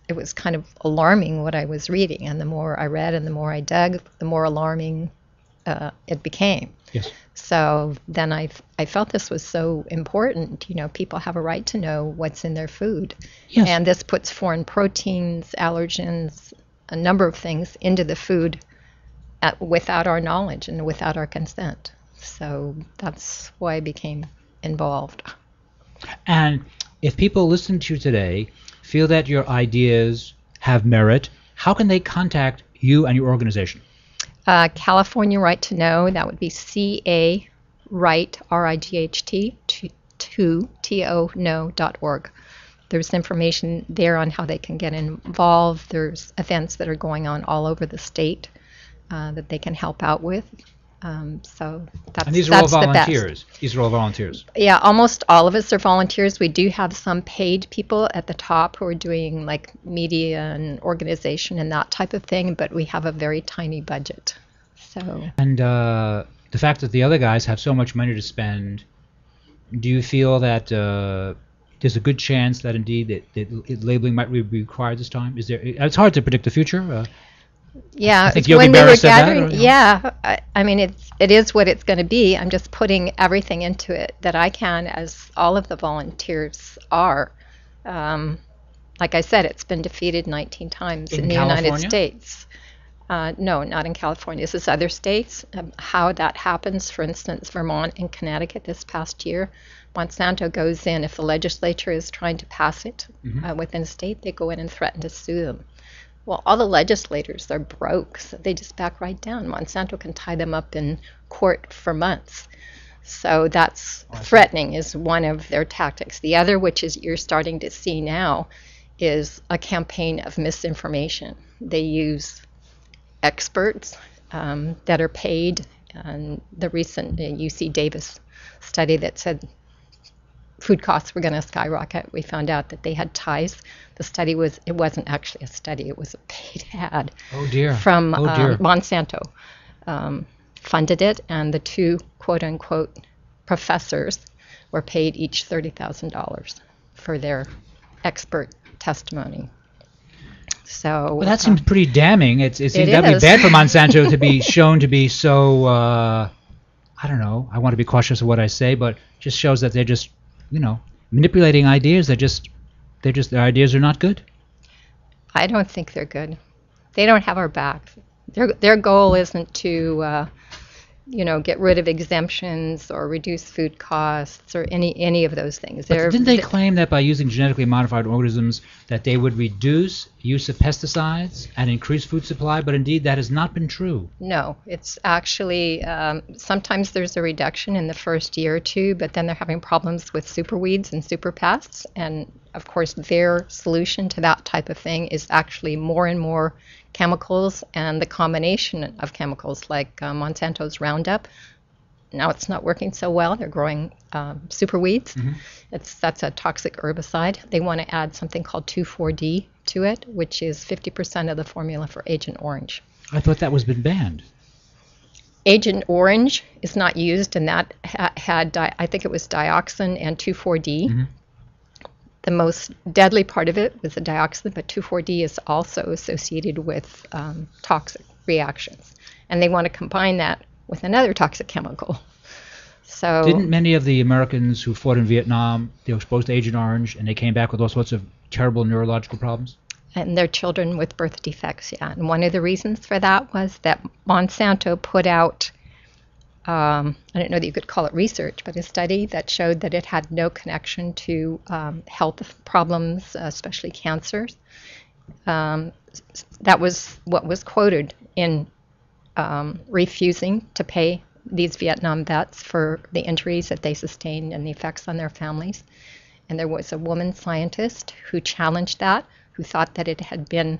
it was kind of alarming what I was reading. And the more I read and the more I dug, the more alarming it became. Yes. So then I felt this was so important. People have a right to know what's in their food. Yes. And this puts foreign proteins, allergens, a number of things into the food without our knowledge and without our consent. So that's why I became involved. And if people listen to you today feel that your ideas have merit, how can they contact you and your organization? California Right to Know, that would be CA Right, RIGHT, to TOKNOW.org. There's information there on how they can get involved. There's events that are going on all over the state that they can help out with. So that's And these are all that's the best. volunteers. These are all volunteers. Yeah, almost all of us are volunteers. We do have some paid people at the top who are doing like media and organization and that type of thing, but we have a very tiny budget. So. And the fact that the other guys have so much money to spend, do you feel that there's a good chance that indeed that labeling might be required this time? Is there? It's hard to predict the future. Yeah, I think Yogi when we Berra were said that, gathering, or, you know? yeah, I mean it is what it's going to be. I'm just putting everything into it that I can, as all of the volunteers are. Like I said, it's been defeated 19 times in the United California? States. No, not in California. This is other states. How that happens, for instance, Vermont and Connecticut this past year, Monsanto goes in, if the legislature is trying to pass it within a state, they go in and threaten to sue them. Well, all the legislators, they're broke, so they just back right down. Monsanto can tie them up in court for months. So that's threatening is one of their tactics. The other, which is you're starting to see now, is a campaign of misinformation. They use experts that are paid. And the recent UC Davis study that said food costs were going to skyrocket, we found out that they had ties. The study it wasn't actually a study, it was a paid ad from Monsanto. Funded it, and the two quote-unquote professors were paid each $30,000 for their expert testimony. So Well, that seems pretty damning. It seems that'd be is. bad for Monsanto to be shown to be so. I don't know. I want to be cautious of what I say, but just shows that they're just, manipulating ideas. Their ideas are not good. I don't think they're good. They don't have our back. Their goal isn't to, get rid of exemptions or reduce food costs or any of those things. But didn't they claim that by using genetically modified organisms that they would reduce use of pesticides and increase food supply? But indeed, that has not been true. No, it's actually sometimes there's a reduction in the first year or two, but then they're having problems with super weeds and super pests. And of course, their solution to that type of thing is actually more and more chemicals, and the combination of chemicals like Monsanto's Roundup. Now it's not working so well. They're growing super weeds. That's a toxic herbicide. They want to add something called 2,4-D to it, which is 50% of the formula for Agent Orange. I thought that was been banned. Agent Orange is not used, and that had, I think it was dioxin and 2,4-D. The most deadly part of it was the dioxin, but 2,4-D is also associated with toxic reactions. And they want to combine that with another toxic chemical. So Didn't many of the Americans who fought in Vietnam, they were exposed to Agent Orange, and they came back with all sorts of terrible neurological problems? And their children with birth defects, yeah. And one of the reasons for that was that Monsanto put out, I don't know that you could call it research, but a study that showed that it had no connection to health problems, especially cancers. That was what was quoted in refusing to pay these Vietnam vets for the injuries that they sustained and the effects on their families. And there was a woman scientist who challenged that, who thought that it had been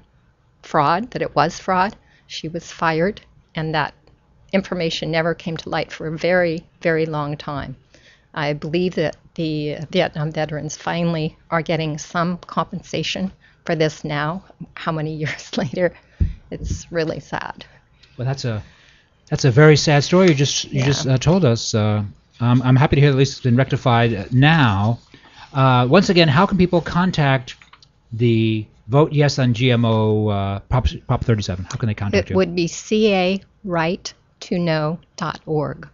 fraud, that it was fraud. She was fired, and that information never came to light for a very, very long time. I believe that the Vietnam veterans finally are getting some compensation for this now. How many years later? It's really sad. Well, that's a very sad story you just told us. I'm happy to hear at least it's been rectified now. Once again, how can people contact the Vote Yes on GMO Prop 37? How can they contact you? It would be carighttoKnow.org.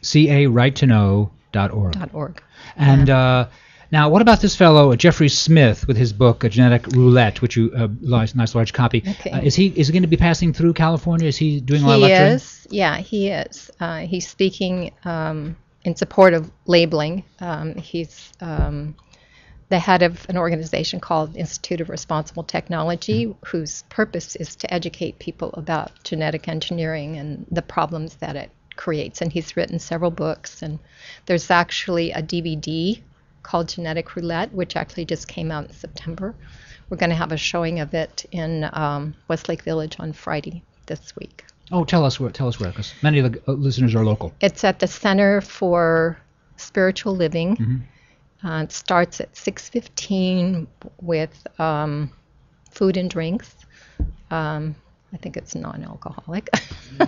carighttoKnow.org. And now, what about this fellow, Jeffrey Smith, with his book, Genetic Roulette, which you nice large copy? Okay. Is he going to be passing through California? Is he doing a lot of lecturing? He is. Yeah, he is. He's speaking in support of labeling. He's the head of an organization called Institute of Responsible Technology, whose purpose is to educate people about genetic engineering and the problems that it creates. And he's written several books, and there's actually a DVD called Genetic Roulette, which actually just came out in September. We're going to have a showing of it in Westlake Village on Friday this week. Oh, tell us where, because many of the listeners are local. It's at the Center for Spiritual Living. Mm-hmm. It starts at 6:15 with food and drinks. I think it's non-alcoholic.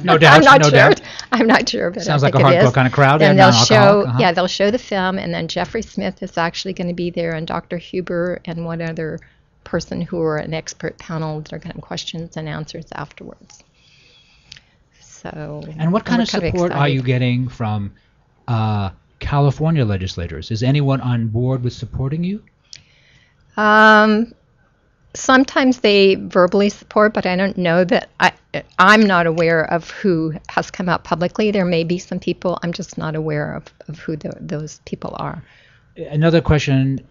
No doubt. I'm not no sure. doubt. I'm not sure, but Sounds I like think a it hardcore is. kind of crowd. And they'll show, Uh-huh. they'll show the film, and then Jeffrey Smith is actually going to be there, and Dr. Huber and one other person who are an expert panel. They're going to have questions and answers afterwards. So. And what kind of support are you getting from California legislators? Is anyone on board with supporting you? Sometimes they verbally support, but I don't know that I'm not aware of who has come out publicly. There may be some people. I'm just not aware of who those people are. Another question: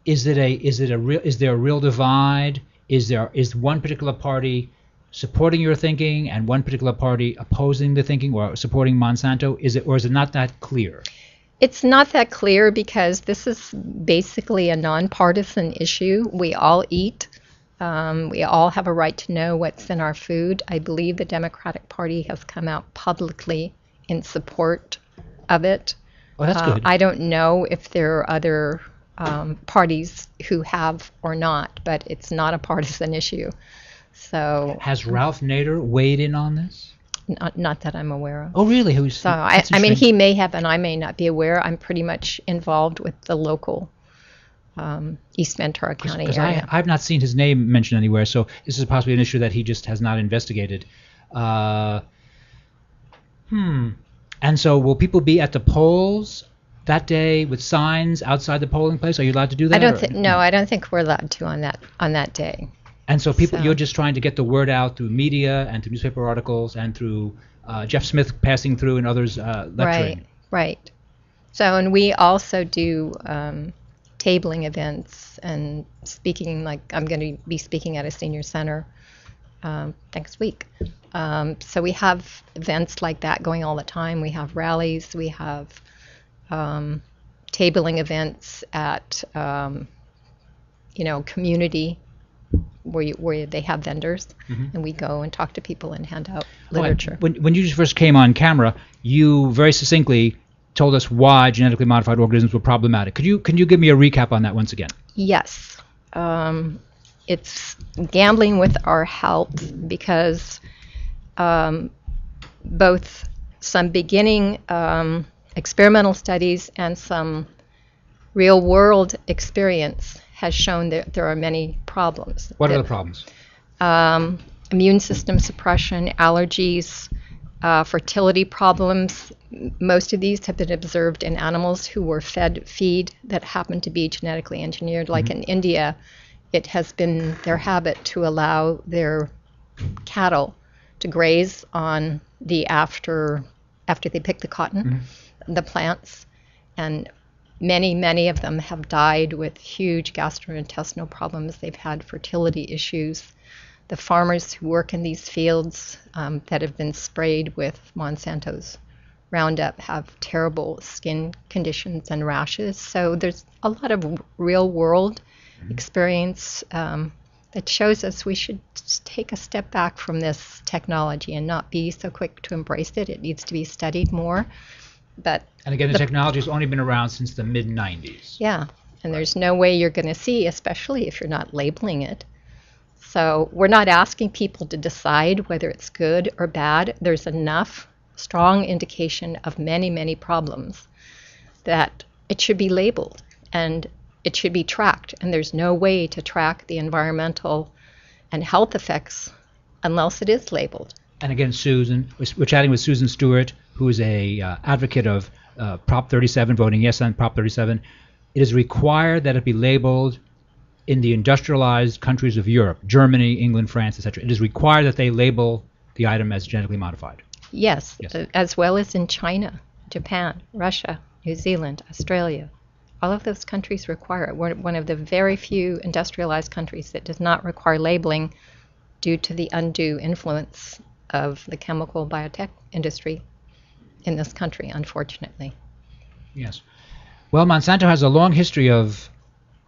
is there a real divide? Is one particular party supporting your thinking and one particular party opposing the thinking or supporting Monsanto? Is it not that clear? It's not that clear because this is basically a nonpartisan issue. We all eat. We all have a right to know what's in our food. I believe the Democratic Party has come out publicly in support of it. Oh, that's good. I don't know if there are other parties who have or not, but it's not a partisan issue. So has Ralph Nader weighed in on this? Not that I'm aware of. Oh, really? So I mean, he may have, and I may not be aware. I'm pretty much involved with the local East Ventura County area. I've not seen his name mentioned anywhere, so this is possibly an issue that he just has not investigated. And so will people be at the polls that day with signs outside the polling place? Are you allowed to do that? I don't think we're allowed to on that day. And so you're just trying to get the word out through media and through newspaper articles and through Jeff Smith passing through and others lecturing. Right. So, and we also do tabling events and speaking, like I'm going to be speaking at a senior center next week. So we have events like that going all the time. We have rallies. We have tabling events at, community where they have vendors, and we go and talk to people and hand out literature. When you first came on camera, you very succinctly told us why genetically modified organisms were problematic. Can you give me a recap on that once again? Yes. It's gambling with our health because both some beginning experimental studies and some real-world experience has shown that there are many problems. What are the problems? Immune system suppression, allergies, fertility problems. Most of these have been observed in animals who were fed feed that happened to be genetically engineered. Like in India, it has been their habit to allow their cattle to graze on the after they pick the cotton, the plants, and many of them have died with huge gastrointestinal problems. They've had fertility issues. The farmers who work in these fields that have been sprayed with Monsanto's Roundup have terrible skin conditions and rashes. So there's a lot of real-world experience that shows us we should just take a step back from this technology and not be so quick to embrace it. It needs to be studied more. And again, the technology has only been around since the mid-'90s. Yeah, and there's no way you're going to see, especially if you're not labeling it. So we're not asking people to decide whether it's good or bad. There's enough strong indication of many problems that it should be labeled and it should be tracked. And there's no way to track the environmental and health effects unless it is labeled. And again, Susan, we're chatting with Susan Stewart, who is a advocate of Prop 37, voting yes on Prop 37. It is required that it be labeled in the industrialized countries of Europe, Germany, England, France, etc. It is required that they label the item as genetically modified. Yes. As well as in China, Japan, Russia, New Zealand, Australia, All of those countries require it. We're one of the very few industrialized countries that does not require labeling due to the undue influence of the chemical biotech industry in this country, unfortunately. Yes. Well, Monsanto has a long history of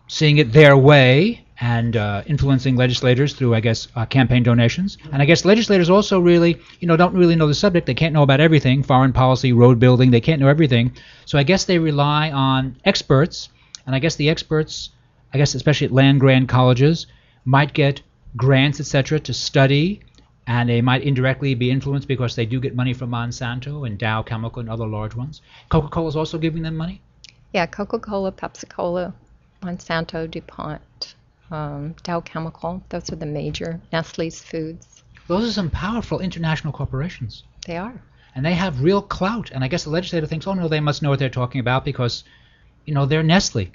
seeing it their way and influencing legislators through, I guess, campaign donations. And I guess legislators also really, don't really know the subject. They can't know about everything, foreign policy, road building. They can't know everything. So I guess they rely on experts. And I guess the experts, especially at land-grant colleges, might get grants, etc., to study. And they might indirectly be influenced because they do get money from Monsanto and Dow Chemical and other large ones. Coca-Cola is also giving them money? Yeah, Coca-Cola, Pepsi-Cola, Monsanto, DuPont, Dow Chemical. Those are the major. Nestle's Foods. Those are some powerful international corporations. They are. And they have real clout. And I guess the legislator thinks, oh, no, they must know what they're talking about because, they're Nestle.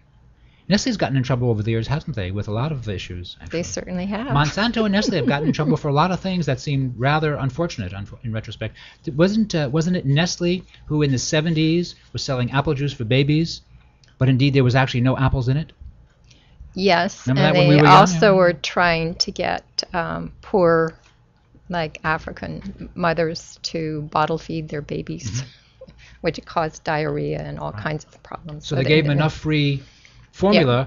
Nestle's gotten in trouble over the years, hasn't they, with a lot of issues? Actually. They certainly have. Monsanto and Nestle have gotten in trouble for a lot of things that seem rather unfortunate in retrospect. Wasn't it Nestle who in the 70s was selling apple juice for babies, but indeed there was actually no apples in it? Yes, Remember and that when we they were also young? were trying to get poor, African mothers to bottle feed their babies, which caused diarrhea and all kinds of problems. So they gave them enough free formula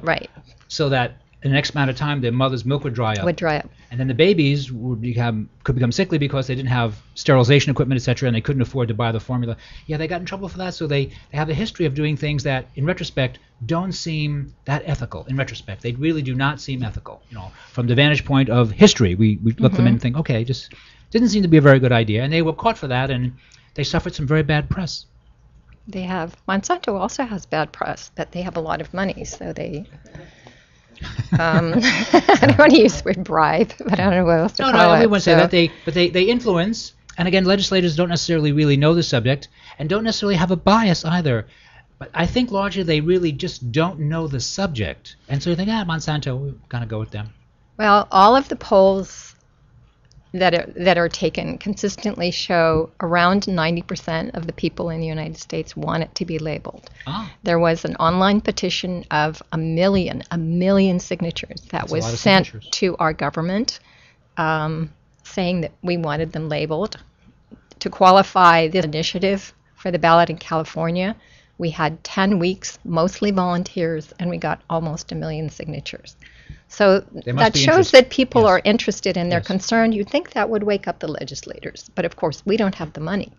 so that in the next amount of time their mother's milk would dry up. And then the babies could become sickly because they didn't have sterilization equipment, etc., and they couldn't afford to buy the formula. Yeah, they got in trouble for that. So they have a history of doing things that, in retrospect, don't seem that ethical. In retrospect, they really do not seem ethical. From the vantage point of history, we look at them and think, okay, just didn't seem to be a very good idea. And they were caught for that, and they suffered some very bad press. They have. Monsanto also has bad press, but they have a lot of money, so they. I don't want to use the word bribe, but I don't know what else to call it. No, I wouldn't say that. They influence, and again, legislators don't necessarily really know the subject, and don't necessarily have a bias either. But I think largely they really just don't know the subject, and so you think, Monsanto, we're gonna go with them. Well, all of the polls that are taken consistently show around 90% of the people in the United States want it to be labeled. There was an online petition of a million signatures that was sent to our government saying that we wanted them labeled. To qualify this initiative for the ballot in California, we had 10 weeks, mostly volunteers, and we got almost 1 million signatures. So that shows that people are interested and they're concerned. You'd think that would wake up the legislators. But of course, we don't have the money.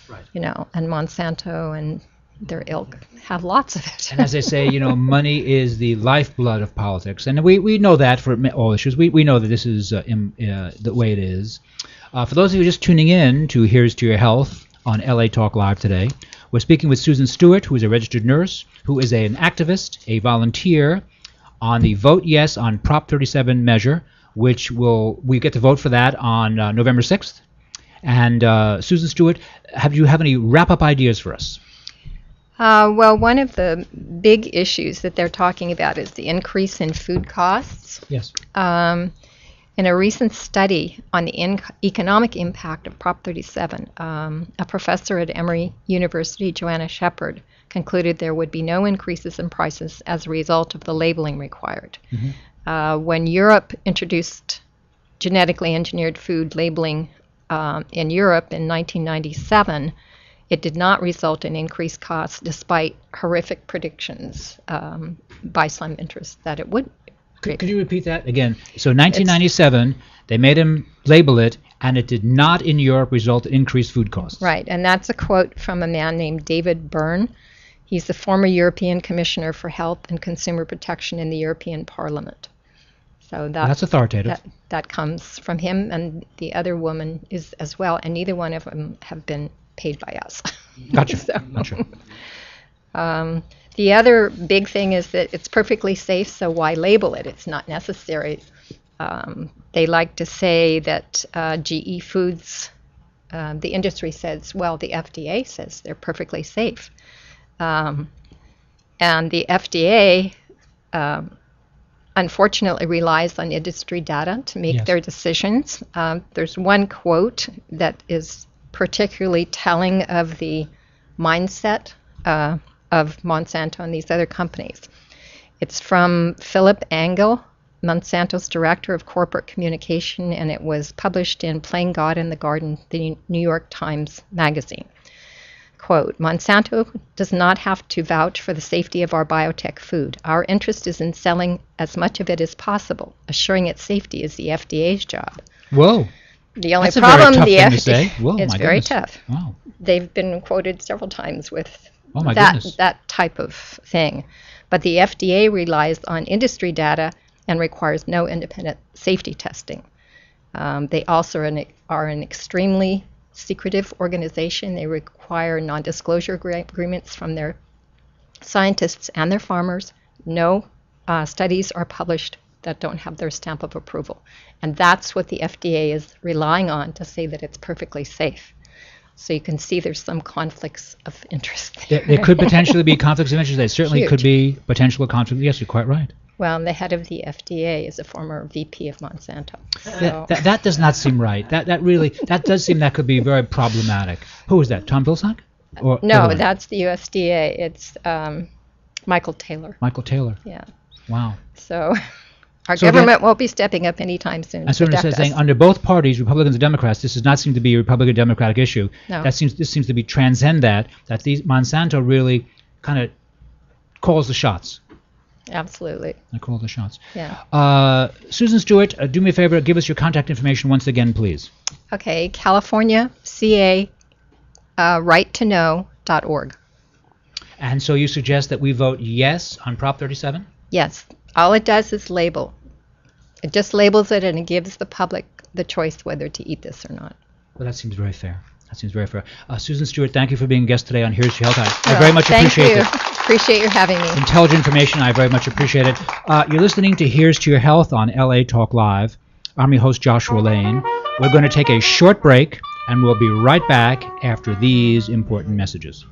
Right. And Monsanto and their ilk have lots of it. And as they say, money is the lifeblood of politics. And we know that for all issues. We know that this is the way it is. For those of you just tuning in to Here's to Your Health on LA Talk Live today, we're speaking with Susan Stewart, who is a registered nurse, who is an activist, a volunteer, on the Vote Yes on Prop 37 measure, which we get to vote for that on November 6th. And Susan Stewart, do you have any wrap-up ideas for us? Well, one of the big issues that they're talking about is the increase in food costs. Yes. In a recent study on the economic impact of Prop 37, a professor at Emory University, Joanna Shepard, concluded there would be no increases in prices as a result of the labeling required. When Europe introduced genetically engineered food labeling in Europe in 1997, it did not result in increased costs despite horrific predictions by some interests that it would. Could you repeat that again? So 1997, they made him label it, and it did not in Europe result in increased food costs. Right, and that's a quote from a man named David Byrne. He's the former European Commissioner for Health and Consumer Protection in the European Parliament. So that's authoritative. That comes from him, and the other woman is as well, and neither one of them have been paid by us. Gotcha. Gotcha. The other big thing is that it's perfectly safe, so why label it? It's not necessary. They like to say that GE Foods, the industry says, well, the FDA says they're perfectly safe. And the FDA, unfortunately, relies on industry data to make their decisions. There's one quote that is particularly telling of the mindset of Monsanto and these other companies. It's from Philip Angel, Monsanto's Director of Corporate Communication, and it was published in Playing God in the Garden, the New York Times Magazine. Quote, Monsanto does not have to vouch for the safety of our biotech food. Our interest is in selling as much of it as possible. Assuring its safety is the FDA's job. Whoa. The only That's a problem, very tough the thing to FDA, say. Whoa, it's my very goodness. tough. Wow. They've been quoted several times with Oh, my goodness. that type of thing. But the FDA relies on industry data and requires no independent safety testing. They also are an extremely secretive organization. They require non-disclosure agreements from their scientists and their farmers. No studies are published that don't have their stamp of approval. And that's what the FDA is relying on to say that it's perfectly safe. So you can see there's some conflicts of interest there. There could potentially be conflicts of interest. There certainly Huge. could be potential conflict. Yes, you're quite right. Well, and the head of the FDA is a former VP of Monsanto. So That does not seem right. That does seem that could be very problematic. Who is that? Tom Vilsack? Or no, other one? that's the USDA. It's Michael Taylor. Michael Taylor. Yeah. Wow. So our So government won't be stepping up anytime soon. And to so it protect says us. saying under both parties, Republicans and Democrats, this does not seem to be a Republican-Democratic issue. No. This seems to be transcend that these Monsanto really kind of calls the shots. Absolutely. They call the shots. Yeah. Susan Stewart, do me a favor, give us your contact information once again, please. Okay. California, CA, righttoknow.org. And so you suggest that we vote yes on Prop 37? Yes. All it does is label. It just labels it and it gives the public the choice whether to eat this or not. Well, that seems very fair. Susan Stewart, thank you for being a guest today on Here's Your Health. I very much appreciate it. Thank you. Appreciate you having me. Intelligent information, I very much appreciate it. You're listening to Here's to Your Health on LA Talk Live. I'm your host, Joshua Lane. We're going to take a short break, and we'll be right back after these important messages.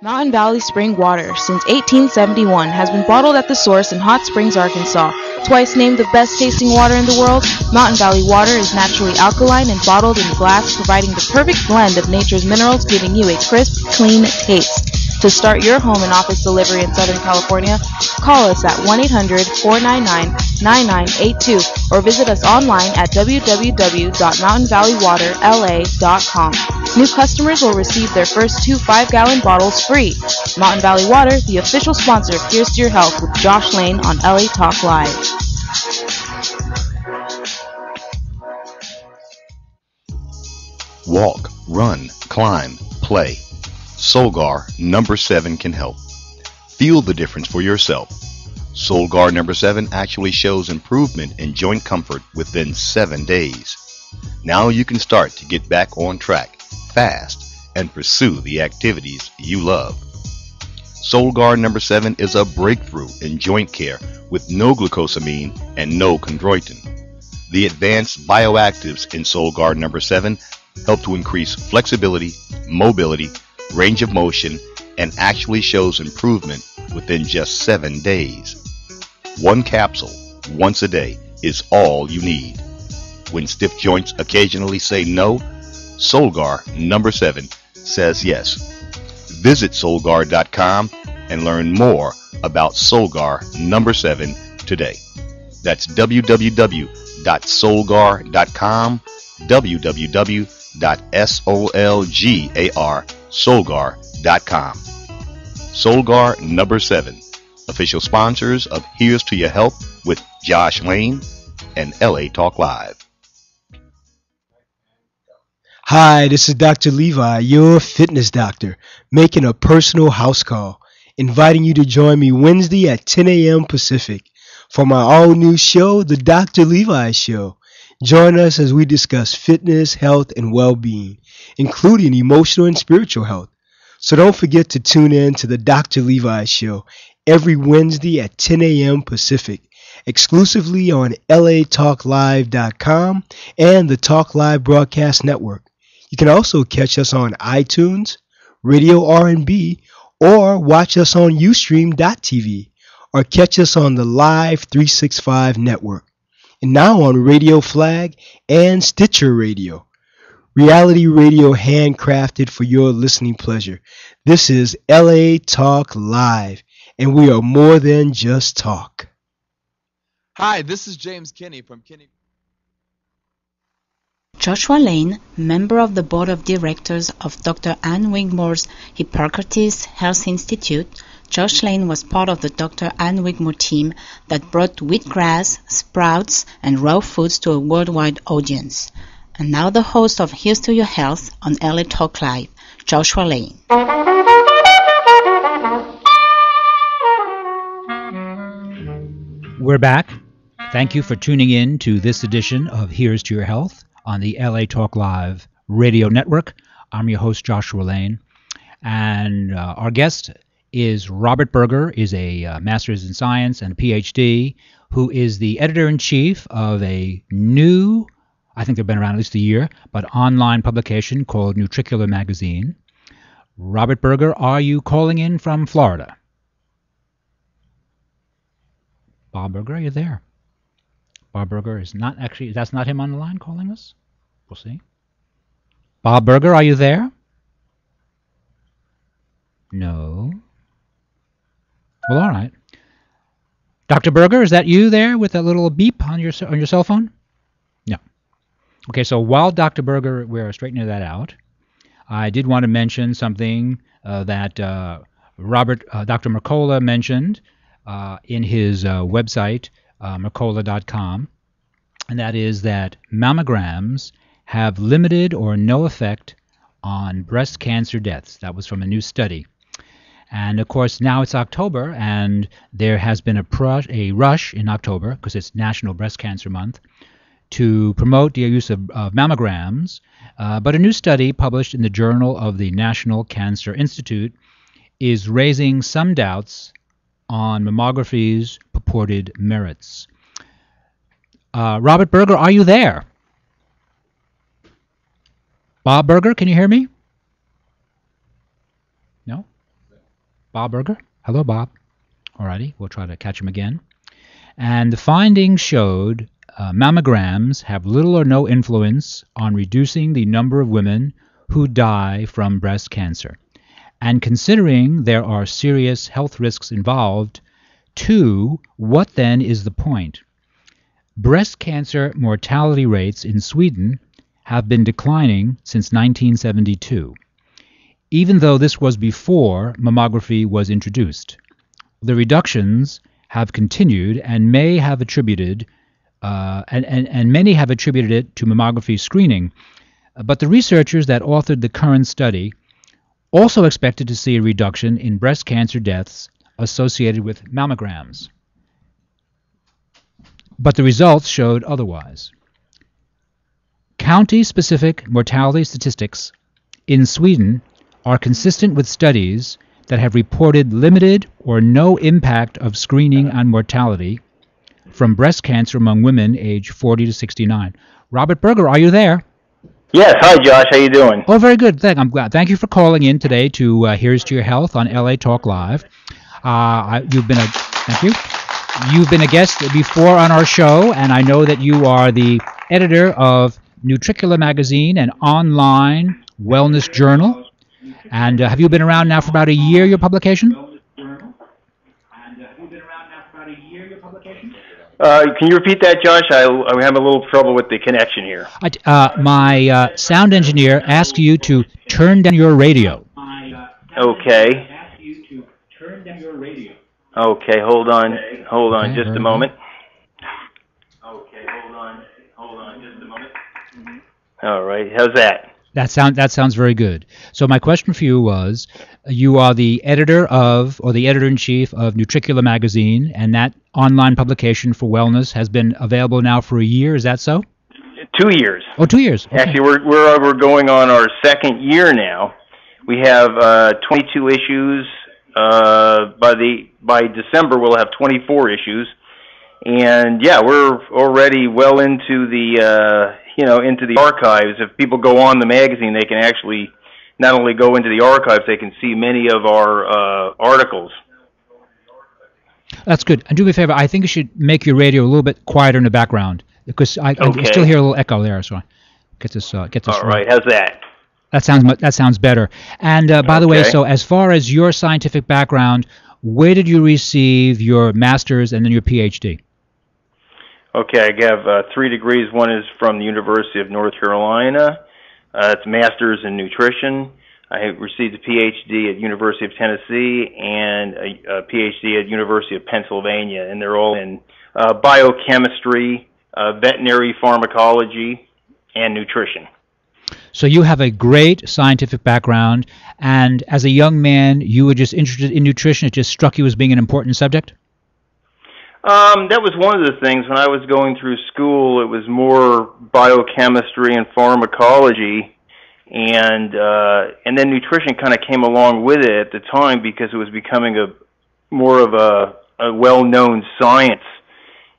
Mountain Valley Spring Water, since 1871, has been bottled at the source in Hot Springs, Arkansas. Twice named the best tasting water in the world, Mountain Valley water is naturally alkaline and bottled in glass, providing the perfect blend of nature's minerals, giving you a crisp, clean taste. To start your home and office delivery in Southern California, call us at 1-800-499-9982 or visit us online at www.mountainvalleywaterla.com. New customers will receive their first 2 5-gallon bottles free. Mountain Valley Water, the official sponsor of Here's to Your Health with Josh Lane on LA Talk Live. Walk, run, climb, play. Solgar number 7 can help. Feel the difference for yourself. Solgar number 7 actually shows improvement in joint comfort within 7 days. Now you can start to get back on track fast and pursue the activities you love. Solgar number 7 is a breakthrough in joint care with no glucosamine and no chondroitin. The advanced bioactives in Solgar number 7 help to increase flexibility, mobility, range of motion, and actually shows improvement within just 7 days. 1 capsule once a day is all you need. When stiff joints occasionally say no, Solgar number 7 says yes. Visit Solgar.com and learn more about Solgar number 7 today. That's www.solgar.com, www.solgar.com. Solgar number 7, official sponsors of Here's to Your Health with Josh Lane and LA Talk Live. Hi, this is Dr. Levi, your fitness doctor, making a personal house call, inviting you to join me Wednesday at 10 a.m. Pacific for my all-new show, The Dr. Levi Show. Join us as we discuss fitness, health, and well-being, including emotional and spiritual health. So don't forget to tune in to The Dr. Levi Show every Wednesday at 10 a.m. Pacific, exclusively on latalklive.com and the Talk Live Broadcast Network. You can also catch us on iTunes, Radio R&B, or watch us on Ustream.tv, or catch us on the Live 365 network, and now on Radio Flag and Stitcher Radio. Reality radio handcrafted for your listening pleasure. This is LA Talk Live, and we are more than just talk. Hi, this is James Kinney from Kinney. Joshua Lane, member of the board of directors of Dr. Ann Wigmore's Hippocrates Health Institute. Josh Lane was part of the Dr. Ann Wigmore team that brought wheatgrass, sprouts, and raw foods to a worldwide audience. And now the host of Here's to Your Health on LA Talk Live, Joshua Lane. We're back. Thank you for tuning in to this edition of Here's to Your Health on the LA Talk Live radio network. I'm your host, Joshua Lane. And our guest is Robert Berger, is a master's in science and a PhD, who is the editor-in-chief of a new, I think they've been around at least a year, but online publication called Nutricular Magazine. Robert Berger, are you calling in from Florida? Bob Berger, are you there? Bob Berger is not actually, that's not him on the line calling us? We'll see. Bob Berger, are you there? No. Well, all right. Dr. Berger, is that you there with that little beep on your cell phone? No. Okay, so while Dr. Berger, we're straightening that out, I did want to mention something that Dr. Mercola mentioned in his website, Mercola.com, and that is that mammograms have limited or no effect on breast cancer deaths. That was from a new study. And of course, now it's October, and there has been a rush in October, because it's National Breast Cancer Month, to promote the use of mammograms. But a new study published in the Journal of the National Cancer Institute is raising some doubts on mammography's purported merits. Robert Berger, are you there? Bob Berger, can you hear me? No? Bob Berger? Hello, Bob. Alrighty, we'll try to catch him again. And the findings showed mammograms have little or no influence on reducing the number of women who die from breast cancer. And considering there are serious health risks involved, too, what then is the point? Breast cancer mortality rates in Sweden have been declining since 1972, even though this was before mammography was introduced. The reductions have continued and may have attributed, and many have attributed it to mammography screening. But the researchers that authored the current study also expected to see a reduction in breast cancer deaths associated with mammograms. But the results showed otherwise. County-specific mortality statistics in Sweden are consistent with studies that have reported limited or no impact of screening on mortality from breast cancer among women aged 40 to 69. Robert Berger, are you there? Yes. Hi, Josh. How you doing? Oh, very good. I'm glad. Thank you for calling in today to Here's to Your Health on LA Talk Live. Thank you. You've been a guest before on our show, and I know that you are the editor of Nutricular Magazine, an online wellness journal. And have you been around now for about a year, your publication? Can you repeat that, Josh? I'm having a little trouble with the connection here. My sound engineer asked you to turn down your radio. Okay. Okay, hold on just a moment. Okay, hold on just a moment. All right, how's that? That sounds very good. So my question for you was, you are the editor of, or the editor-in-chief of Nutricula magazine, and that online publication for wellness has been available now for a year. Is that so? 2 years. Oh, 2 years. Okay. Actually, we're going on our second year now. We have 22 issues. By December, we'll have 24 issues, and yeah, we're already well into the into the archives. If people go on the magazine, they can actually not only go into the archives, they can see many of our articles. That's good. And do me a favor, I think you should make your radio a little bit quieter in the background, because I still hear a little echo there. So get this. All right, how's that? That sounds better. And by the way, so as far as your scientific background, where did you receive your master's and then your PhD? Okay, I have 3 degrees. One is from the University of North Carolina. It's master's in nutrition. I received a PhD at University of Tennessee and a PhD at University of Pennsylvania, and they're all in biochemistry, veterinary pharmacology, and nutrition. So you have a great scientific background, and as a young man, you were just interested in nutrition. It just struck you as being an important subject? That was one of the things. When I was going through school, it was more biochemistry and pharmacology, and then nutrition kind of came along with it at the time because it was becoming more of a well-known science.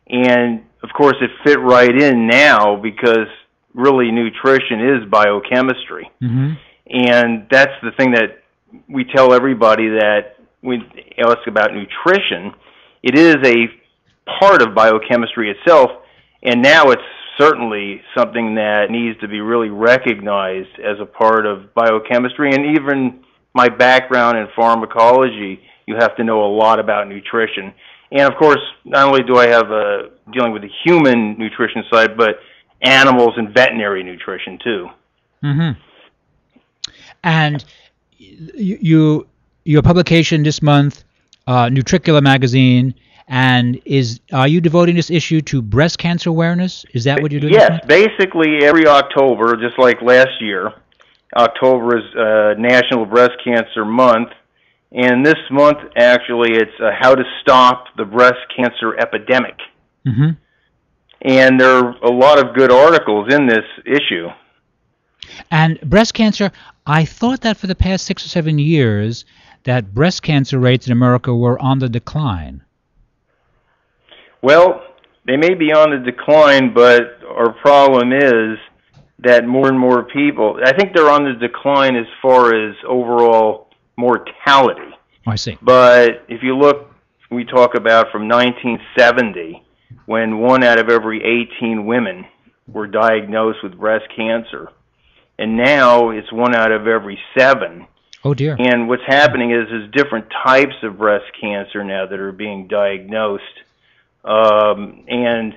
And, of course, it fit right in now because really nutrition is biochemistry. Mm-hmm. And that's the thing that we tell everybody that we ask about nutrition. It is a part of biochemistry itself, and now it's certainly something that needs to be really recognized as a part of biochemistry. And even my background in pharmacology, you have to know a lot about nutrition. And of course, not only do I have dealing with the human nutrition side, but animals and veterinary nutrition too. Mm-hmm. And your publication this month, Nutricula magazine, and are you devoting this issue to breast cancer awareness? Is that what you're doing? Yes, basically every October, just like last year, October is National Breast Cancer Month, and this month actually it's how to stop the breast cancer epidemic. Mm-hmm. And there are a lot of good articles in this issue. And breast cancer, I thought that for the past 6 or 7 years that breast cancer rates in America were on the decline. Well, they may be on the decline, but our problem is that more and more people, I think they're on the decline as far as overall mortality. I see. But if you look, we talk about from 1970, when 1 out of every 18 women were diagnosed with breast cancer. And now it's 1 out of every 7. Oh, dear. And what's happening is there's different types of breast cancer now that are being diagnosed. And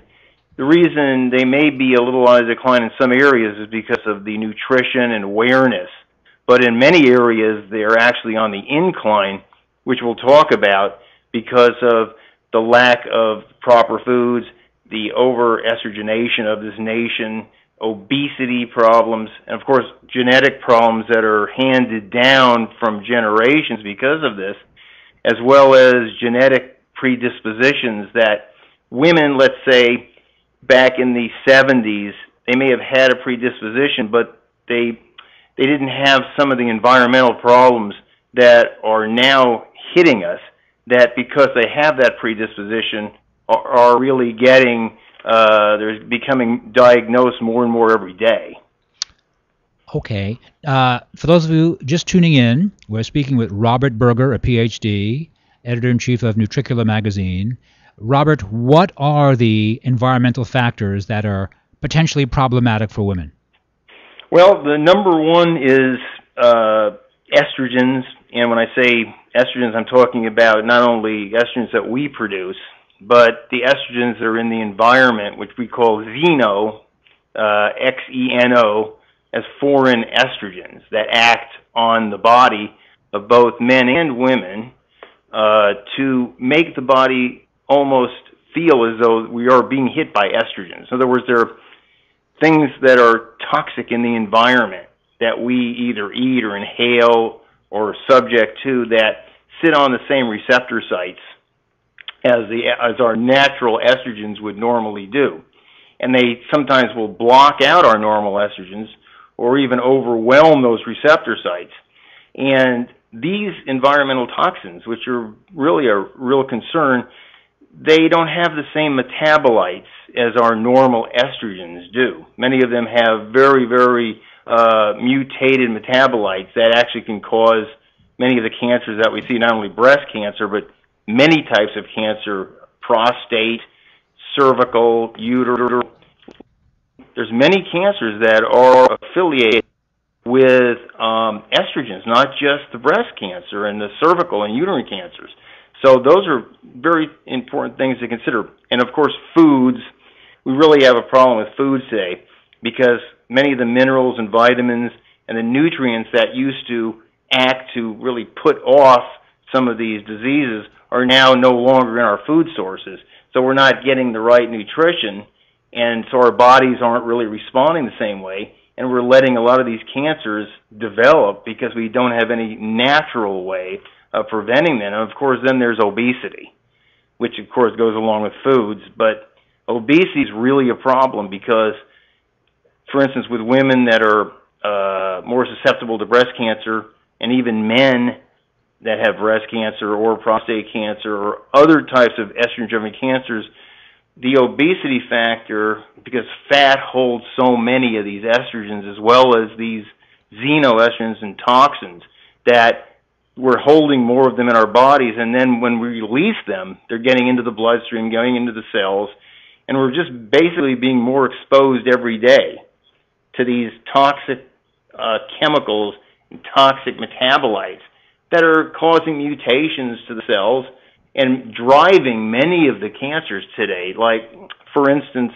the reason they may be a little on a decline in some areas is because of the nutrition and awareness. But in many areas, they're actually on the incline, which we'll talk about, because of the lack of proper foods, the over-estrogenation of this nation, obesity problems, and of course genetic problems that are handed down from generations because of this, as well as genetic predispositions that women, let's say, back in the 70s, they may have had a predisposition, but they didn't have some of the environmental problems that are now hitting us, that because they have that predisposition are really getting, they're becoming diagnosed more and more every day. Okay. For those of you just tuning in, we're speaking with Robert Berger, a PhD, editor-in-chief of Nutricula magazine. Robert, what are the environmental factors that are potentially problematic for women? Well, the number one is estrogens. And when I say estrogens, I'm talking about not only estrogens that we produce, but the estrogens that are in the environment, which we call xeno, X-E-N-O, as foreign estrogens that act on the body of both men and women to make the body almost feel as though we are being hit by estrogens. In other words, there are things that are toxic in the environment that we either eat or inhale or are subject to that sit on the same receptor sites as our natural estrogens would normally do. And they sometimes will block out our normal estrogens or even overwhelm those receptor sites. And these environmental toxins, which are really a real concern, they don't have the same metabolites as our normal estrogens do. Many of them have very, very mutated metabolites that actually can cause many of the cancers that we see, not only breast cancer, but many types of cancer, prostate, cervical, uterine. There's many cancers that are affiliated with estrogens, not just the breast cancer and the cervical and uterine cancers. So those are very important things to consider. And of course, foods, we really have a problem with foods today because many of the minerals and vitamins and the nutrients that used to act to really put off some of these diseases are now no longer in our food sources. So we're not getting the right nutrition, and so our bodies aren't really responding the same way, and we're letting a lot of these cancers develop because we don't have any natural way of preventing them. And of course, then there's obesity, which of course goes along with foods, but obesity is really a problem because, for instance, with women that are more susceptible to breast cancer, and even men that have breast cancer or prostate cancer or other types of estrogen-driven cancers, the obesity factor, because fat holds so many of these estrogens as well as these xenoestrogens and toxins, that we're holding more of them in our bodies, and then when we release them, they're getting into the bloodstream, going into the cells, and we're just basically being more exposed every day to these toxic chemicals and toxic metabolites that are causing mutations to the cells and driving many of the cancers today. Like, for instance,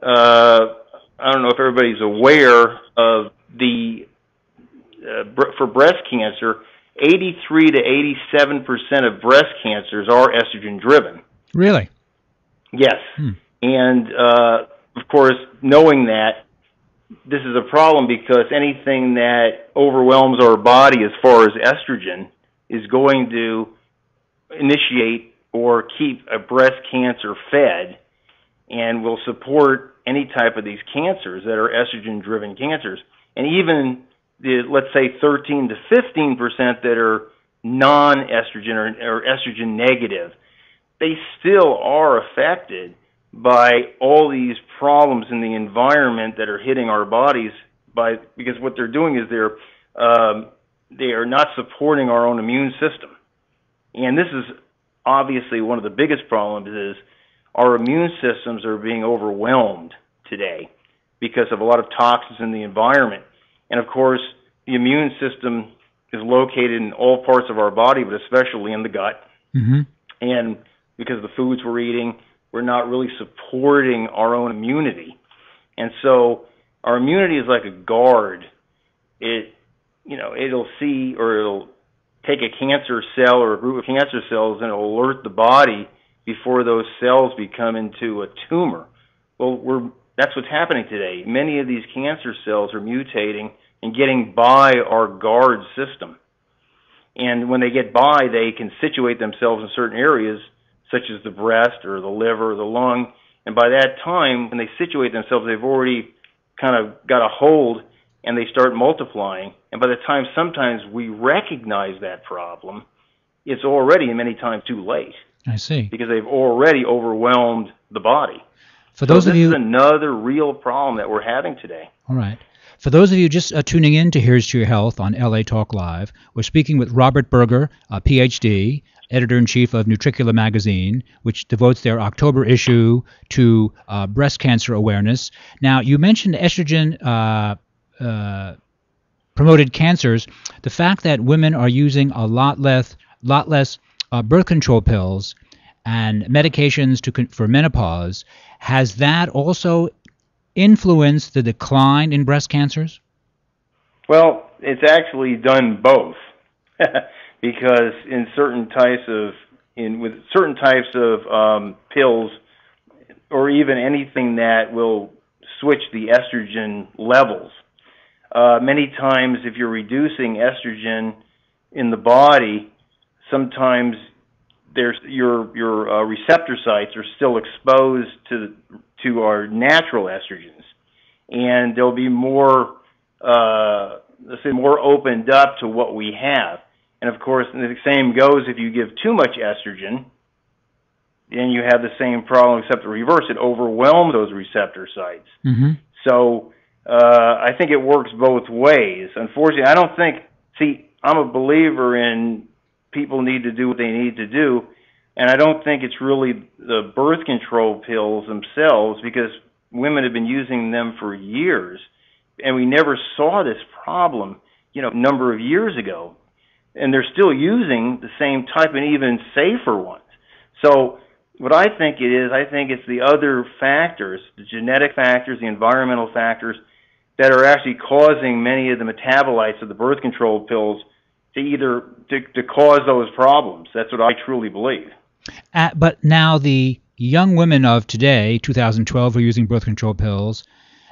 I don't know if everybody's aware of the, for breast cancer, 83 to 87% of breast cancers are estrogen-driven. Really? Yes. And, of course, knowing that, this is a problem because anything that overwhelms our body as far as estrogen is going to initiate or keep a breast cancer fed and will support any type of these cancers that are estrogen-driven cancers. And even the, let's say, 13 to 15% that are non-estrogen or estrogen negative, they still are affected by all these problems in the environment that are hitting our bodies because what they're doing is they are not supporting our own immune system. And this is obviously one of the biggest problems is our immune systems are being overwhelmed today because of a lot of toxins in the environment. And of course, the immune system is located in all parts of our body, but especially in the gut. Mm-hmm. And because of the foods we're eating, we're not really supporting our own immunity. And so our immunity is like a guard. It'll see, or it'll take a cancer cell or a group of cancer cells and it'll alert the body before those cells become into a tumor. Well, that's what's happening today. Many of these cancer cells are mutating and getting by our guard system. And when they get by, they can situate themselves in certain areas, such as the breast or the liver or the lung. And by that time, when they situate themselves, they've already kind of got a hold and they start multiplying. And by the time sometimes we recognize that problem, it's already many times too late. I see. Because they've already overwhelmed the body. For those of you, this is another real problem that we're having today. All right. For those of you just tuning in to Here's to Your Health on LA Talk Live, we're speaking with Robert Berger, a PhD, editor-in-chief of Nutricula magazine, which devotes their October issue to breast cancer awareness. Now, you mentioned estrogen promoted cancers. The fact that women are using a lot less birth control pills and medications for menopause, has that also influenced the decline in breast cancers? Well, it's actually done both. Because in certain types of pills, or even anything that will switch the estrogen levels, Many times, if you're reducing estrogen in the body, sometimes your receptor sites are still exposed to our natural estrogens, and they'll be more, let's say, more opened up to what we have. And of course, the same goes if you give too much estrogen, then you have the same problem, except the reverse. It overwhelms those receptor sites. Mm-hmm. So I think it works both ways. Unfortunately, I don't think, I'm a believer in people need to do what they need to do, and I don't think it's really the birth control pills themselves, because women have been using them for years, and we never saw this problem, a number of years ago. And they're still using the same type and even safer ones. So what I think it's the other factors, the genetic factors, the environmental factors, that are actually causing many of the metabolites of the birth control pills to cause those problems. That's what I truly believe. But now the young women of today, 2012, who are using birth control pills,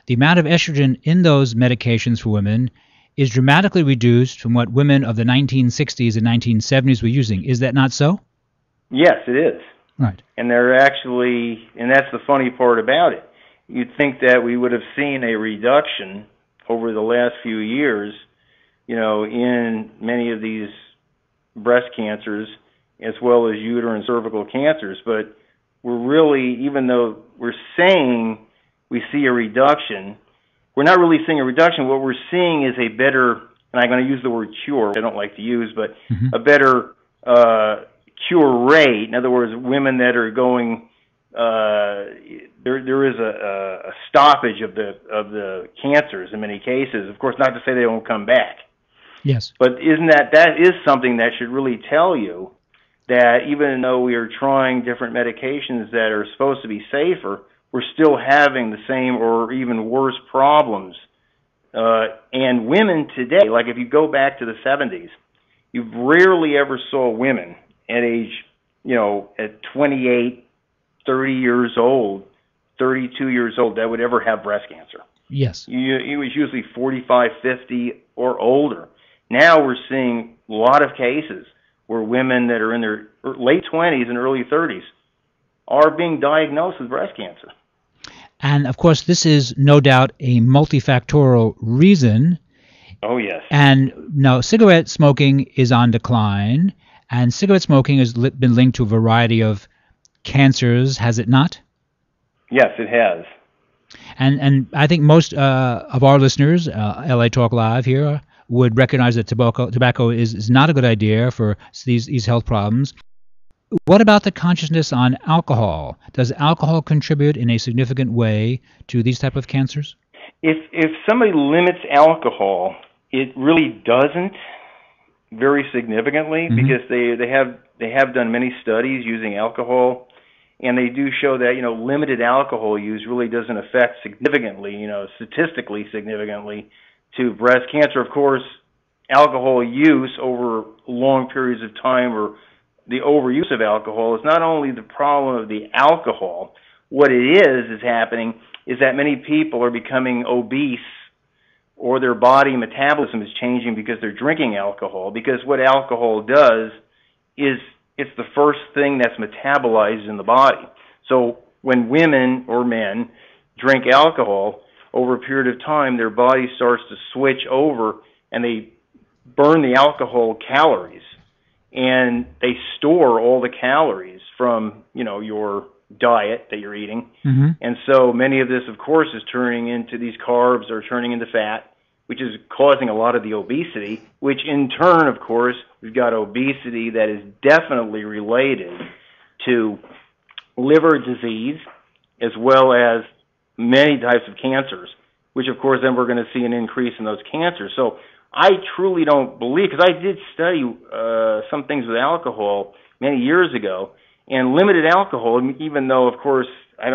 the amount of estrogen in those medications for women is dramatically reduced from what women of the 1960s and 1970s were using. Is that not so? Yes, it is. Right. And they're actually, and that's the funny part about it. You'd think that we would have seen a reduction over the last few years, in many of these breast cancers, as well as uterine and cervical cancers. But we're really, even though we're saying we see a reduction, we're not really seeing a reduction. What we're seeing is a better, and I'm going to use the word cure, I don't like to use, but a better cure rate. In other words, women that are going, there is a stoppage of the cancers in many cases. Of course, not to say they won't come back. Yes. But that is something that should really tell you that even though we are trying different medications that are supposed to be safer, we're still having the same or even worse problems. And women today, like if you go back to the 70s, you rarely ever saw women at age, at 28, 30 years old, 32 years old, that would ever have breast cancer. Yes. It was usually 45, 50, or older. Now we're seeing a lot of cases where women that are in their late 20s and early 30s are being diagnosed with breast cancer. And, of course, this is no doubt a multifactorial reason. Oh, yes. And now cigarette smoking is on decline, and cigarette smoking has been linked to a variety of cancers, has it not? Yes, it has. And I think most of our listeners, LA Talk Live here, would recognize that tobacco is not a good idea for these health problems. What about the consciousness on alcohol? Does alcohol contribute in a significant way to these type of cancers? If somebody limits alcohol, it really doesn't very significantly, because they have done many studies using alcohol, and they do show that limited alcohol use really doesn't affect significantly, statistically significantly, to breast cancer. Of course, alcohol use over long periods of time, or the overuse of alcohol, is not only the problem of the alcohol. What it is happening is that many people are becoming obese, or their body metabolism is changing because they're drinking alcohol. Because what alcohol does is it's the first thing that's metabolized in the body. So when women or men drink alcohol, over a period of time, their body starts to switch over, and they burn the alcohol calories, and they store all the calories from your diet that you're eating. And so many of this, of course, is turning into these carbs, or turning into fat, which is causing a lot of the obesity, which in turn, of course, we've got obesity that is definitely related to liver disease, as well as many types of cancers, which of course then we're going to see an increase in those cancers. So I truly don't believe, because I did study some things with alcohol many years ago, and limited alcohol, even though of course I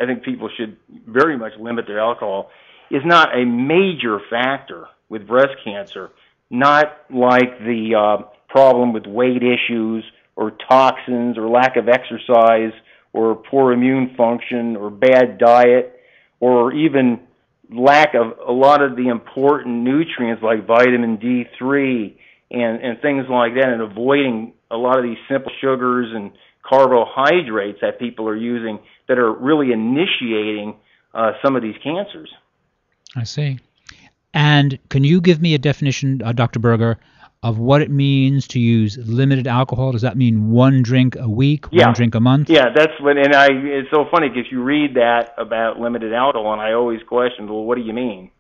think people should very much limit their alcohol, is not a major factor with breast cancer, not like the problem with weight issues, or toxins, or lack of exercise, or poor immune function, or bad diet, or even lack of a lot of the important nutrients like vitamin D3 and things like that, and avoiding a lot of these simple sugars and carbohydrates that people are using that are really initiating some of these cancers. I see. And can you give me a definition, Dr. Berger, of what it means to use limited alcohol? Does that mean one drink a week, one drink a month? Yeah, that's what, and it's so funny because you read that about limited alcohol, and I always question, well, what do you mean?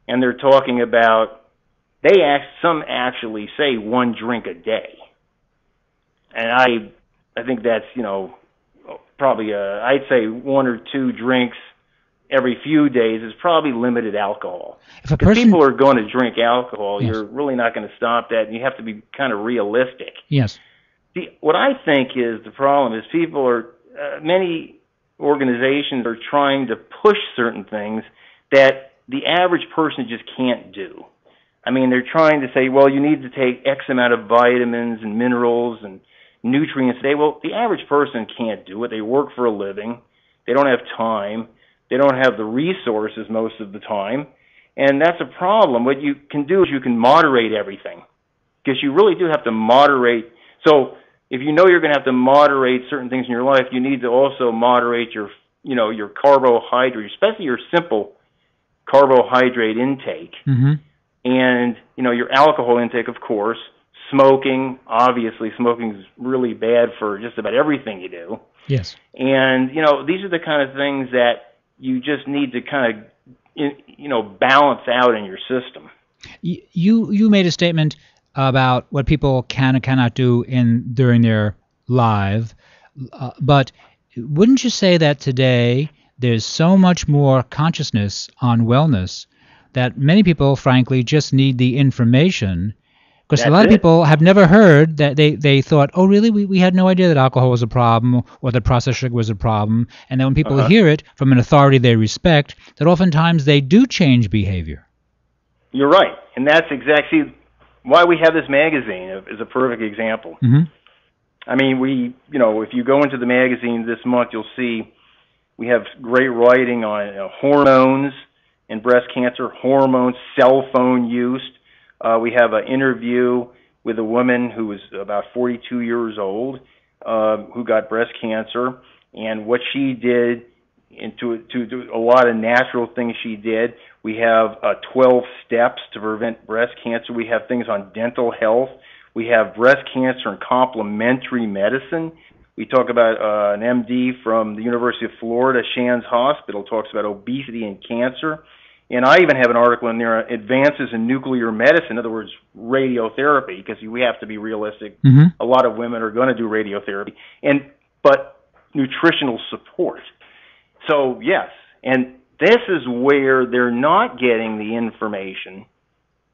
And they're talking about, some actually say one drink a day. And I think that's, probably, I'd say one or two drinks every few days is probably limited alcohol. If a person, people are going to drink alcohol, you're really not going to stop that, and you have to be kind of realistic. Yes. What I think is the problem is people are, many organizations are trying to push certain things that the average person just can't do. I mean, they're trying to say, well, you need to take X amount of vitamins and minerals and nutrients a day. Well, the average person can't do it. They work for a living. They don't have time. They don't have the resources most of the time. And that's a problem. What you can do is you can moderate everything, because you really do have to moderate. So if you know you're going to have to moderate certain things in your life, you need to also moderate your carbohydrate, especially your simple carbohydrate intake. Mm-hmm. And, your alcohol intake, of course. Smoking, obviously, smoking is really bad for just about everything you do. Yes. And, these are the kind of things that you just need to kind of, balance out in your system. You made a statement about what people can and cannot do during their life, but wouldn't you say that today there's so much more consciousness on wellness that many people, frankly, just need the information? Because a lot of people have never heard that. They thought, oh, really? We had no idea that alcohol was a problem or that processed sugar was a problem. And then when people hear it from an authority they respect, that oftentimes they do change behavior. You're right. And that's exactly why we have this magazine is a perfect example. Mm-hmm. I mean, if you go into the magazine this month, you'll see we have great writing on hormones and breast cancer, hormones, cell phone use. We have an interview with a woman who was about 42 years old who got breast cancer, and what she did to do a lot of natural things she did. We have 12 steps to prevent breast cancer. We have things on dental health. We have breast cancer and complementary medicine. We talk about an MD from the University of Florida, Shands Hospital, talks about obesity and cancer. And I even have an article in there, advances in nuclear medicine, in other words, radiotherapy, because we have to be realistic. Mm-hmm. A lot of women are going to do radiotherapy, but nutritional support. So, yes, and this is where they're not getting the information.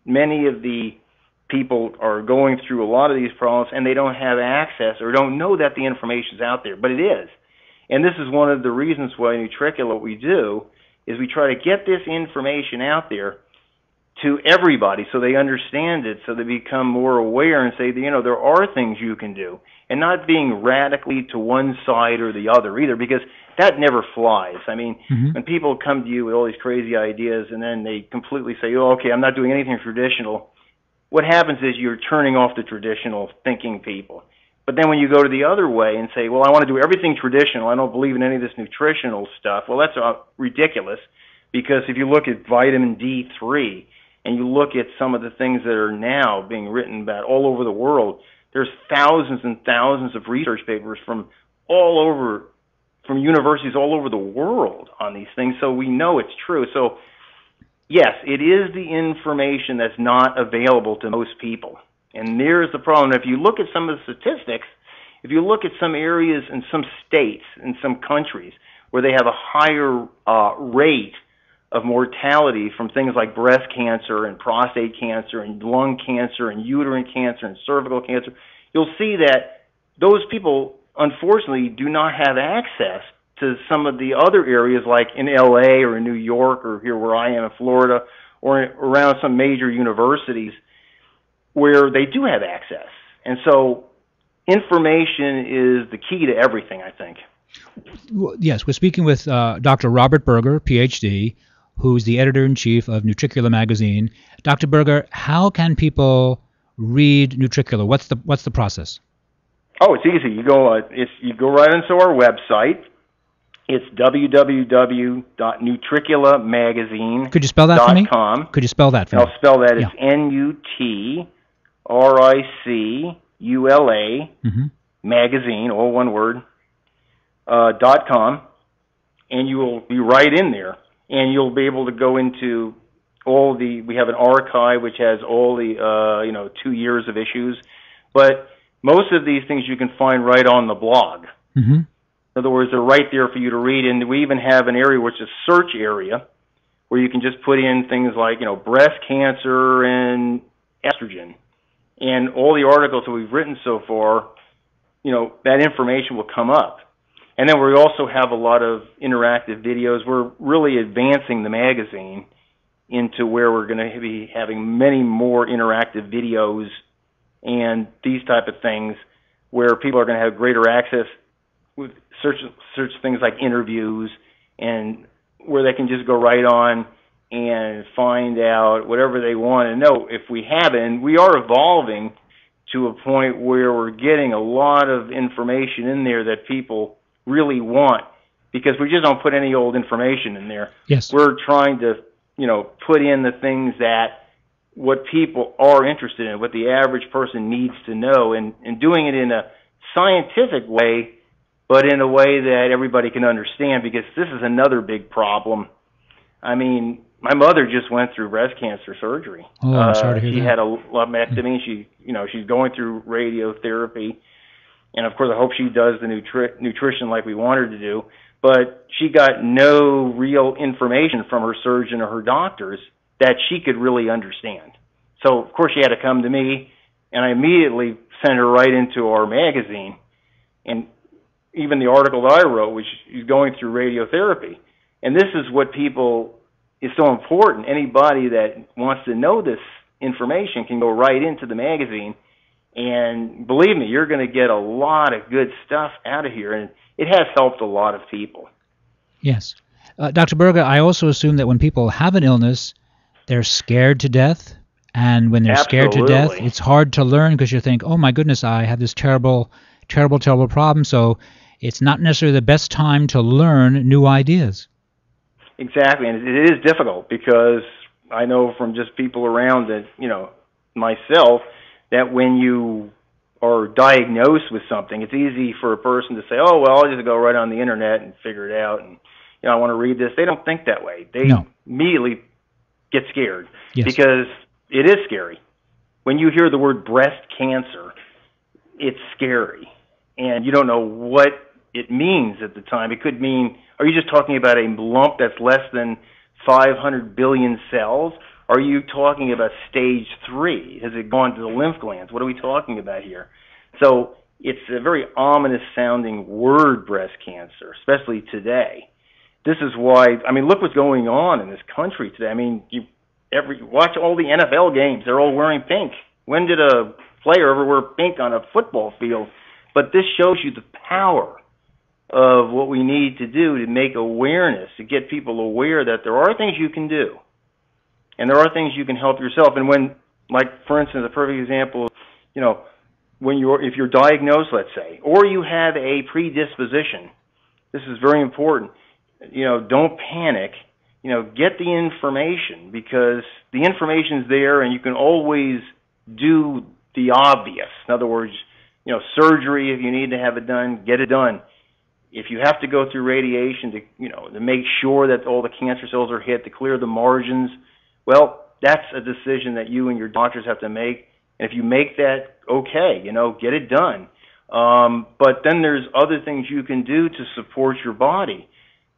Many of the people are going through a lot of these problems, and they don't have access or don't know that the information is out there, but it is. And this is one of the reasons why Nutricula, what we do, is we try to get this information out there to everybody so they understand it, so they become more aware and say, there are things you can do, and not being radically to one side or the other either, because that never flies. I mean, when people come to you with all these crazy ideas and then they completely say, oh, okay, I'm not doing anything traditional, what happens is you're turning off the traditional thinking people. But then when you go to the other way and say, well, I want to do everything traditional, I don't believe in any of this nutritional stuff, well, that's ridiculous, because if you look at vitamin D3 and you look at some of the things that are now being written about all over the world, there's thousands and thousands of research papers from universities all over the world on these things, so we know it's true. So, yes, it is the information that's not available to most people. And there's the problem. If you look at some of the statistics, if you look at some areas in some states, in some countries, where they have a higher rate of mortality from things like breast cancer and prostate cancer and lung cancer and uterine cancer and cervical cancer, you'll see that those people, unfortunately, do not have access to some of the other areas like in L.A. or in New York or here where I am in Florida or around some major universities where they do have access. And so information is the key to everything, I think. Yes, we're speaking with Dr. Robert Berger, Ph.D., who's the editor-in-chief of Nutricula magazine. Dr. Berger, how can people read Nutricula? What's the process? Oh, it's easy. You go right into our website. It's www.nutriculamagazine.com. Could you spell that for me? Could you spell that for me? I'll spell that. Yeah. It's NUTRICULA magazine, all one word, .com, and you will be right in there, and you'll be able to go into we have an archive which has all the 2 years of issues, but most of these things you can find right on the blog. Mm-hmm. In other words, they're right there for you to read, and we even have an area which is a search area where you can just put in things like, breast cancer and estrogen. And all the articles that we've written so far, that information will come up. And then we also have a lot of interactive videos. We're really advancing the magazine into where we're going to be having many more interactive videos and these type of things where people are going to have greater access with search things like interviews, and where they can just go right on and find out whatever they want to know if we haven't. And we are evolving to a point where we're getting a lot of information in there that people really want, because we just don't put any old information in there. Yes. We're trying to, put in the things that what people are interested in, what the average person needs to know, and doing it in a scientific way, but in a way that everybody can understand, because this is another big problem. I mean, my mother just went through breast cancer surgery. Oh, I'm sorry to hear she that. had a lumpectomy. She's going through radiotherapy, and of course, I hope she does the nutrition like we want her to do. But she got no real information from her surgeon or her doctors that she could really understand. So, of course, she had to come to me, and I immediately sent her right into our magazine. And even the article that I wrote, which is going through radiotherapy. And this is what is so important. Anybody that wants to know this information can go right into the magazine. And believe me, you're going to get a lot of good stuff out of here. And it has helped a lot of people. Yes. Dr. Berger, I also assume that when people have an illness, they're scared to death. And when they're scared to death, it's hard to learn, because you think, oh, my goodness, I have this terrible, terrible, terrible problem. So it's not necessarily the best time to learn new ideas. Exactly, and it is difficult, because I know from just people around that, myself, that when you are diagnosed with something, it's easy for a person to say, oh, well, I'll just go right on the internet and figure it out, and, I want to read this. They don't think that way. They immediately get scared, because it is scary. When you hear the word breast cancer, it's scary, and you don't know what it means at the time. It could mean, are you just talking about a lump that's less than 500 billion cells? Are you talking about stage 3? Has it gone to the lymph glands? What are we talking about here? So it's a very ominous sounding word, breast cancer, especially today. This is why, look what's going on in this country today. Watch all the NFL games. They're all wearing pink. When did a player ever wear pink on a football field? But this shows you the power of what we need to do to make awareness, to get people aware that there are things you can do, and there are things you can help yourself. And when, like, for instance, a perfect example, if you're diagnosed, let's say, or you have a predisposition, this is very important. Don't panic. Get the information, because the information's there, and you can always do the obvious. In other words, surgery, if you need to have it done, get it done. If you have to go through radiation to make sure that all the cancer cells are hit, to clear the margins, well, that's a decision that you and your doctors have to make. And if you make that, okay, get it done. But then there's other things you can do to support your body,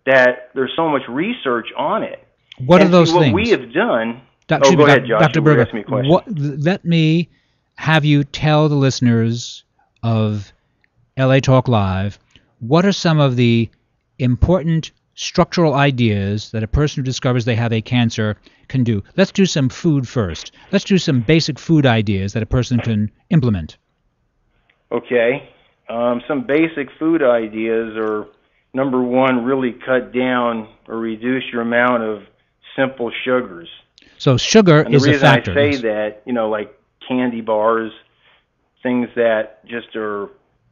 that there's so much research on it. What are those things? What we have done... Go ahead, Josh. Dr. Berger, ask me a question. Let me have you tell the listeners of LA Talk Live, what are some of the important structural ideas that a person who discovers they have a cancer can do? Let's do some food first. Let's do some basic food ideas that a person can implement. Okay. Some basic food ideas are, number one, really cut down or reduce your amount of simple sugars. So sugar And is the a reason factor. I say yes. that, like candy bars, things that just are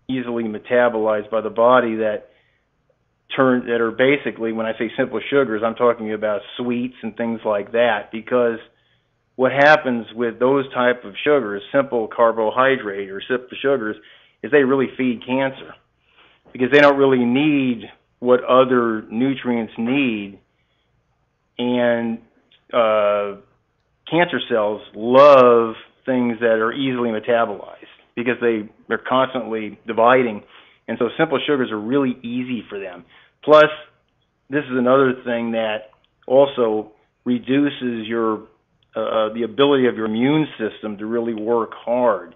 easily metabolized by the body that are basically, when I say simple sugars, I'm talking about sweets and things like that, because what happens with those type of sugars, simple carbohydrate or simple sugars, is they really feed cancer, because they don't really need what other nutrients need, and cancer cells love things that are easily metabolized because they're constantly dividing, and so simple sugars are really easy for them. Plus, this is another thing that also reduces your the ability of your immune system to really work hard.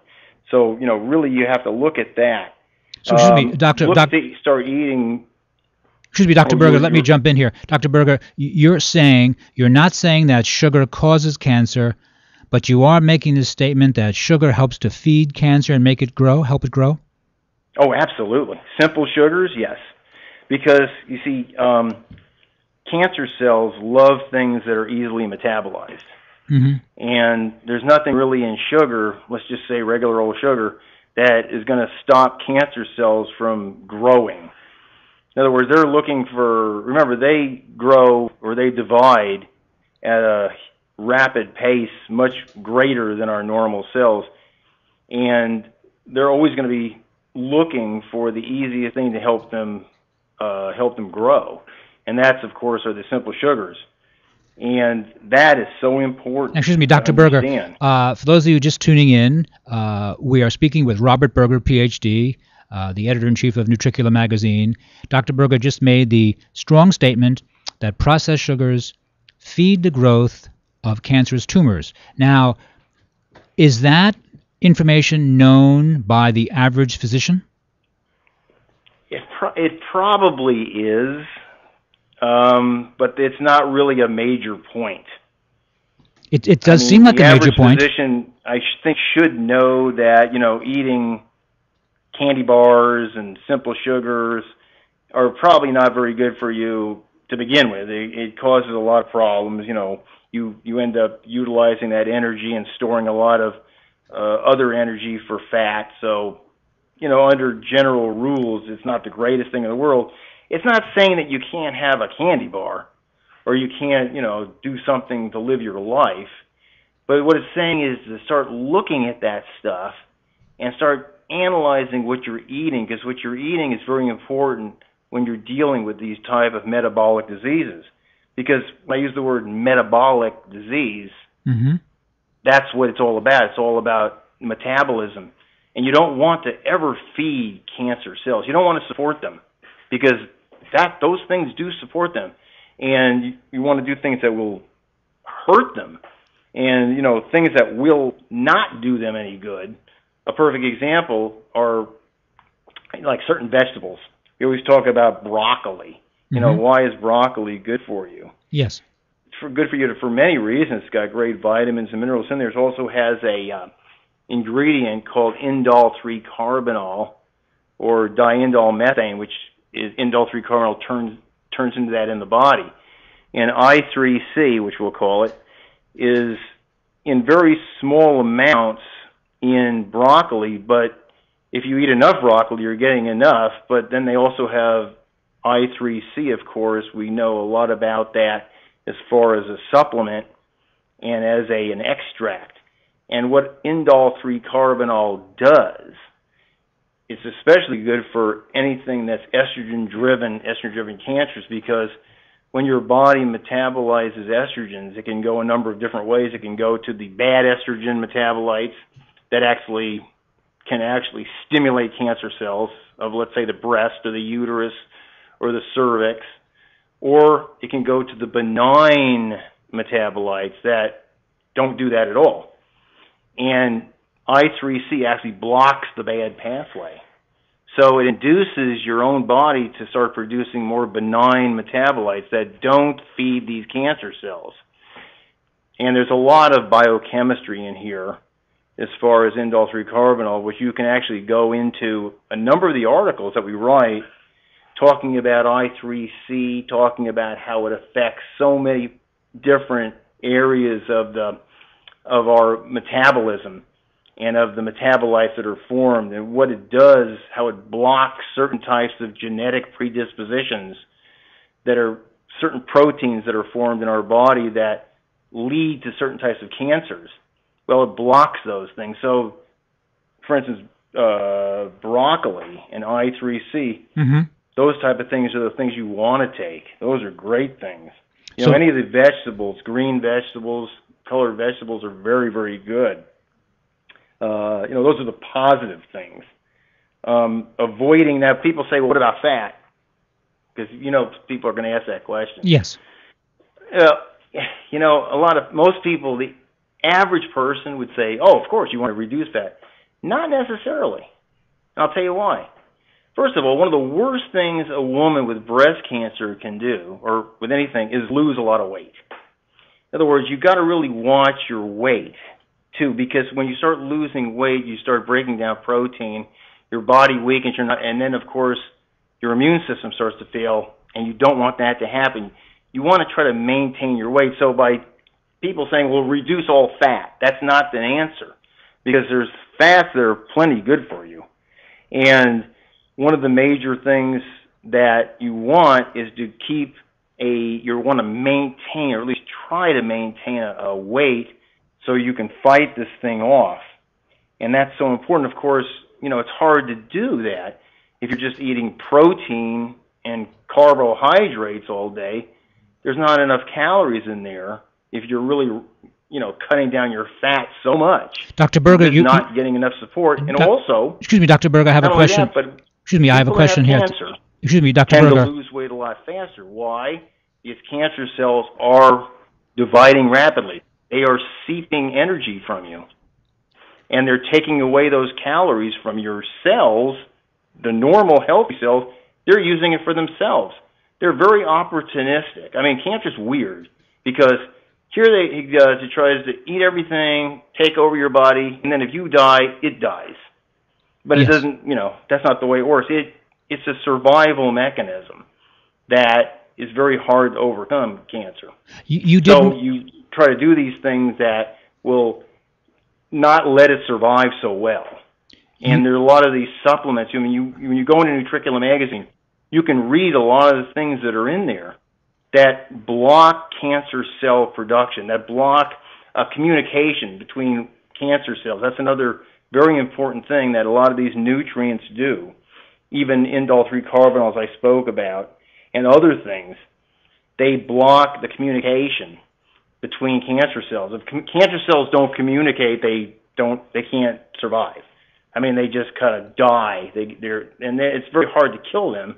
So, really you have to look at that. So, excuse me, Doctor. Start eating. Excuse me, Dr. Berger, let me jump in here. Dr. Berger, you're not saying that sugar causes cancer, but you are making the statement that sugar helps to feed cancer and help it grow? Oh, absolutely. Simple sugars, yes. Because, you see, cancer cells love things that are easily metabolized. Mm-hmm. And there's nothing really in sugar, let's just say regular old sugar, that is going to stop cancer cells from growing. In other words, they're looking remember, they grow or they divide at a rapid pace much greater than our normal cells. And they're always going to be looking for the easiest thing to help them grow. And that's, of course, are the simple sugars. And that is so important. Excuse me, Dr. Berger. For those of you just tuning in, we are speaking with Robert Berger, Ph.D., the editor-in-chief of Nutricula magazine. Dr. Berger just made the strong statement that processed sugars feed the growth of cancerous tumors. Now, is that information known by the average physician? It probably is. But it's not really a major point. It does seem like a major point. The average physician, I think, should know that, eating candy bars and simple sugars are probably not very good for you to begin with. It causes a lot of problems. You end up utilizing that energy and storing a lot of other energy for fat. So, under general rules, it's not the greatest thing in the world. It's not saying that you can't have a candy bar or you can't, do something to live your life. But what it's saying is to start looking at that stuff and start analyzing what you're eating, because what you're eating is very important when you're dealing with these type of metabolic diseases. Because when I use the word metabolic disease, mm-hmm. that's what it's all about. It's all about metabolism. And you don't want to ever feed cancer cells. You don't want to support them, because those things do support them, and you want to do things that will hurt them, and things that will not do them any good. A perfect example are like certain vegetables. We always talk about broccoli. Mm-hmm. Why is broccoli good for you? Yes, it's good for you for many reasons. It's got great vitamins and minerals in there. It also has a ingredient called indole 3-carbinol or diindole methane, which is indole 3-carbinol turns into that in the body. And I3C, which we'll call it, is in very small amounts in broccoli, but if you eat enough broccoli, you're getting enough. But then they also have I3C, of course. We know a lot about that as far as a supplement and as an extract. And what indole 3-carbinol does, it's especially good for anything that's estrogen-driven cancers, because when your body metabolizes estrogens, it can go a number of different ways. It can go to the bad estrogen metabolites that can actually stimulate cancer cells of, let's say, the breast or the uterus or the cervix, or it can go to the benign metabolites that don't do that at all. And I3C actually blocks the bad pathway. So it induces your own body to start producing more benign metabolites that don't feed these cancer cells. And there's a lot of biochemistry in here as far as indole 3-carbinol, which you can actually go into a number of the articles that we write talking about I3C, talking about how it affects so many different areas of our metabolism and of the metabolites that are formed, and what it does, how it blocks certain types of genetic predispositions that are certain proteins that are formed in our body that lead to certain types of cancers. Well, it blocks those things. So, for instance, broccoli and I3C, those type of things are the things you want to take. Those are great things. You know, any of the vegetables, green vegetables, colored vegetables are very, very good. You know, those are the positive things. Avoiding that, people say, well, what about fat? Because, you know, people are going to ask that question. Yes. You know, most people, the average person would say, oh, of course, you want to reduce fat. Not necessarily. And I'll tell you why. First of all, one of the worst things a woman with breast cancer can do, or with anything, is lose a lot of weight. In other words, you've got to really watch your weight, too, because when you start losing weight, you start breaking down protein, your body weakens, and then, of course, your immune system starts to fail, and you don't want that to happen. You want to try to maintain your weight. So by people saying, well, reduce all fat, that's not the answer, because there's fats that are plenty good for you. And one of the major things that you want is to you want to maintain, or at least try to maintain a weight so you can fight this thing off. And that's so important. Of course, you know, it's hard to do that if you're just eating protein and carbohydrates all day. There's not enough calories in there if you're really, you know, cutting down your fat so much. Dr. Berger, you're not getting enough support. And also, excuse me, Dr. Berger, I have a question. Excuse me, I have a question here. Excuse me, Dr. Berger. Tend to lose weight a lot faster. Why? Because cancer cells are dividing rapidly. They are seeping energy from you. And they're taking away those calories from your cells, the normal healthy cells. They're using it for themselves. They're very opportunistic. I mean, cancer's weird because here he tries to eat everything, take over your body, and then if you die, it dies. But It doesn't, you know, that's not the way it works. It's a survival mechanism that is very hard to overcome cancer. So you try to do these things that will not let it survive so well. And there are a lot of these supplements. I mean, when you go into Nutriculum magazine, you can read a lot of the things that are in there that block cancer cell production, that block communication between cancer cells. That's another very important thing that a lot of these nutrients do. Even indole-3 carbonyls I spoke about and other things, they block the communication between cancer cells. If cancer cells don't communicate, they can't survive. I mean, they just kind of die. It's very hard to kill them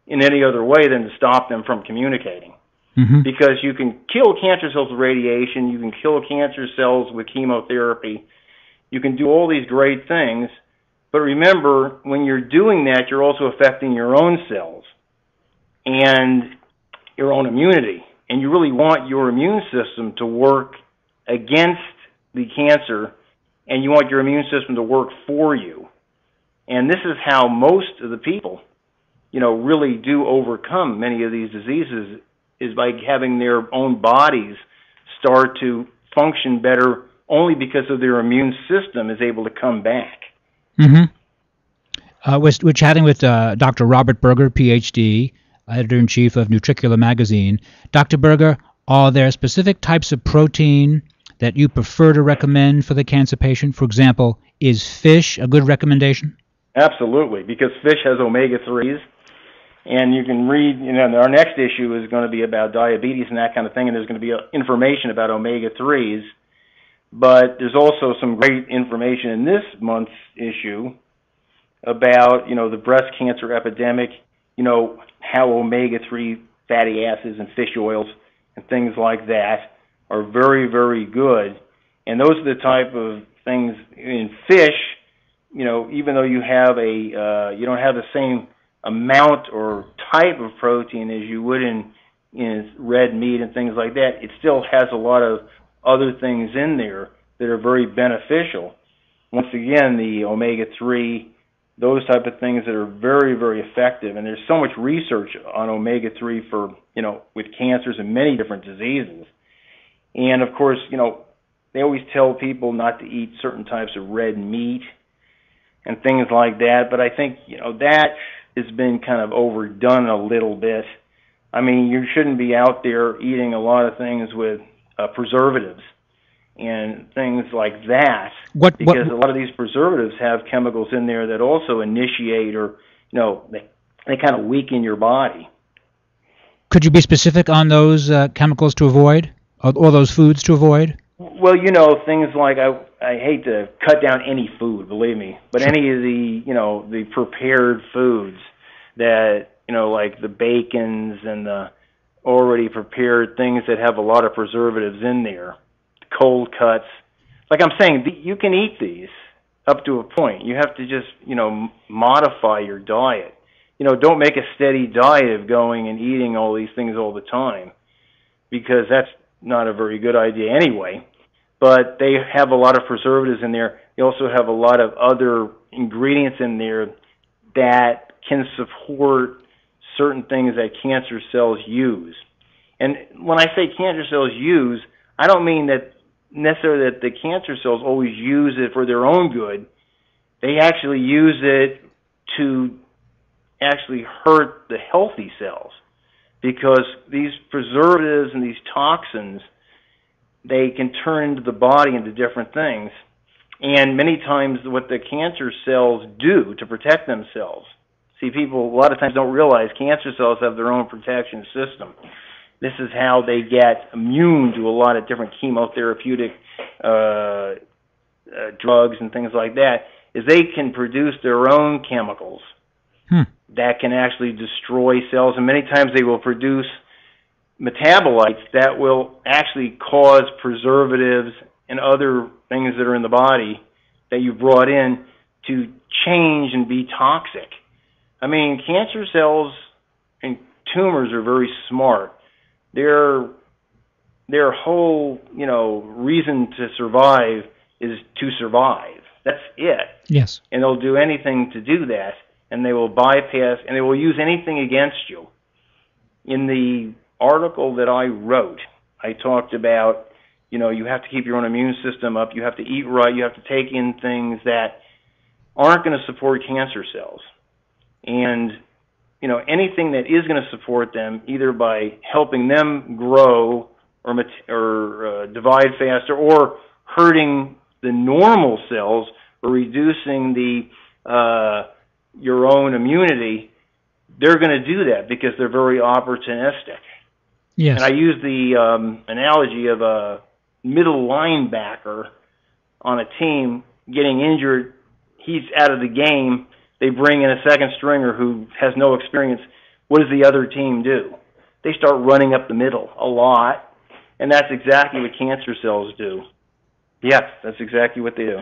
in any other way than to stop them from communicating. Because you can kill cancer cells with radiation, you can kill cancer cells with chemotherapy, you can do all these great things, but remember, when you're doing that, you're also affecting your own cells and your own immunity. And you really want your immune system to work against the cancer, and you want your immune system to work for you. And this is how most of the people, you know, really do overcome many of these diseases, is by having their own bodies start to function better only because of their immune system is able to come back. We're chatting with Dr. Robert Berger, Ph.D., editor-in-chief of Nutriculum magazine. Dr. Berger, are there specific types of protein that you prefer to recommend for the cancer patient? For example, is fish a good recommendation? Absolutely, because fish has omega-3s. And you can read, you know, our next issue is going to be about diabetes and that kind of thing, and there's going to be information about omega-3s. But there's also some great information in this month's issue about, you know, the breast cancer epidemic, you know, how omega-3 fatty acids and fish oils and things like that are very, very good. And those are the type of things in fish, you know, even though you have you don't have the same amount or type of protein as you would in red meat and things like that, it still has a lot of other things in there that are very beneficial. Once again, the omega-3, those type of things that are very, very effective. And there's so much research on omega-3 for, you know, with cancers and many different diseases. And of course, they always tell people not to eat certain types of red meat and things like that. But I think, that has been kind of overdone a little bit. I mean, you shouldn't be out there eating a lot of things with preservatives and things like that, because a lot of these preservatives have chemicals in there that also initiate or, they kind of weaken your body. Could you be specific on those chemicals to avoid, or those foods to avoid? Well, things like, I hate to cut down any food, believe me, but any of the, the prepared foods that, like the bacons and the already prepared things that have a lot of preservatives in there, cold cuts. Like I'm saying, you can eat these up to a point. You have to just, modify your diet. Don't make a steady diet of going and eating all these things all the time, because that's not a very good idea anyway. But they have a lot of preservatives in there. They also have a lot of other ingredients in there that can support certain things that cancer cells use. And when I say cancer cells use, I don't mean that necessarily that the cancer cells always use it for their own good. They actually use it to actually hurt the healthy cells, because these preservatives and these toxins, they can turn into the body into different things. And many times what the cancer cells do to protect themselves, see, people a lot of times don't realize cancer cells have their own protection system. This is how they get immune to a lot of different chemotherapeutic drugs and things like that, is they can produce their own chemicals that can actually destroy cells, and many times they will produce metabolites that will actually cause preservatives and other things that are in the body that you brought in to change and be toxic. I mean, cancer cells and tumors are very smart. Their whole, reason to survive is to survive. That's it. Yes. And they'll do anything to do that, and they will bypass, and they will use anything against you. In the article that I wrote, I talked about, you have to keep your own immune system up, you have to eat right, you have to take in things that aren't going to support cancer cells. And, anything that is going to support them, either by helping them grow or divide faster, or hurting the normal cells, or reducing your own immunity, they're going to do that because they're very opportunistic. Yes. And I use the analogy of a middle linebacker on a team getting injured. He's out of the game. They bring in a second stringer who has no experience. What does the other team do? They start running up the middle a lot, and that's exactly what cancer cells do. Yes, that's exactly what they do.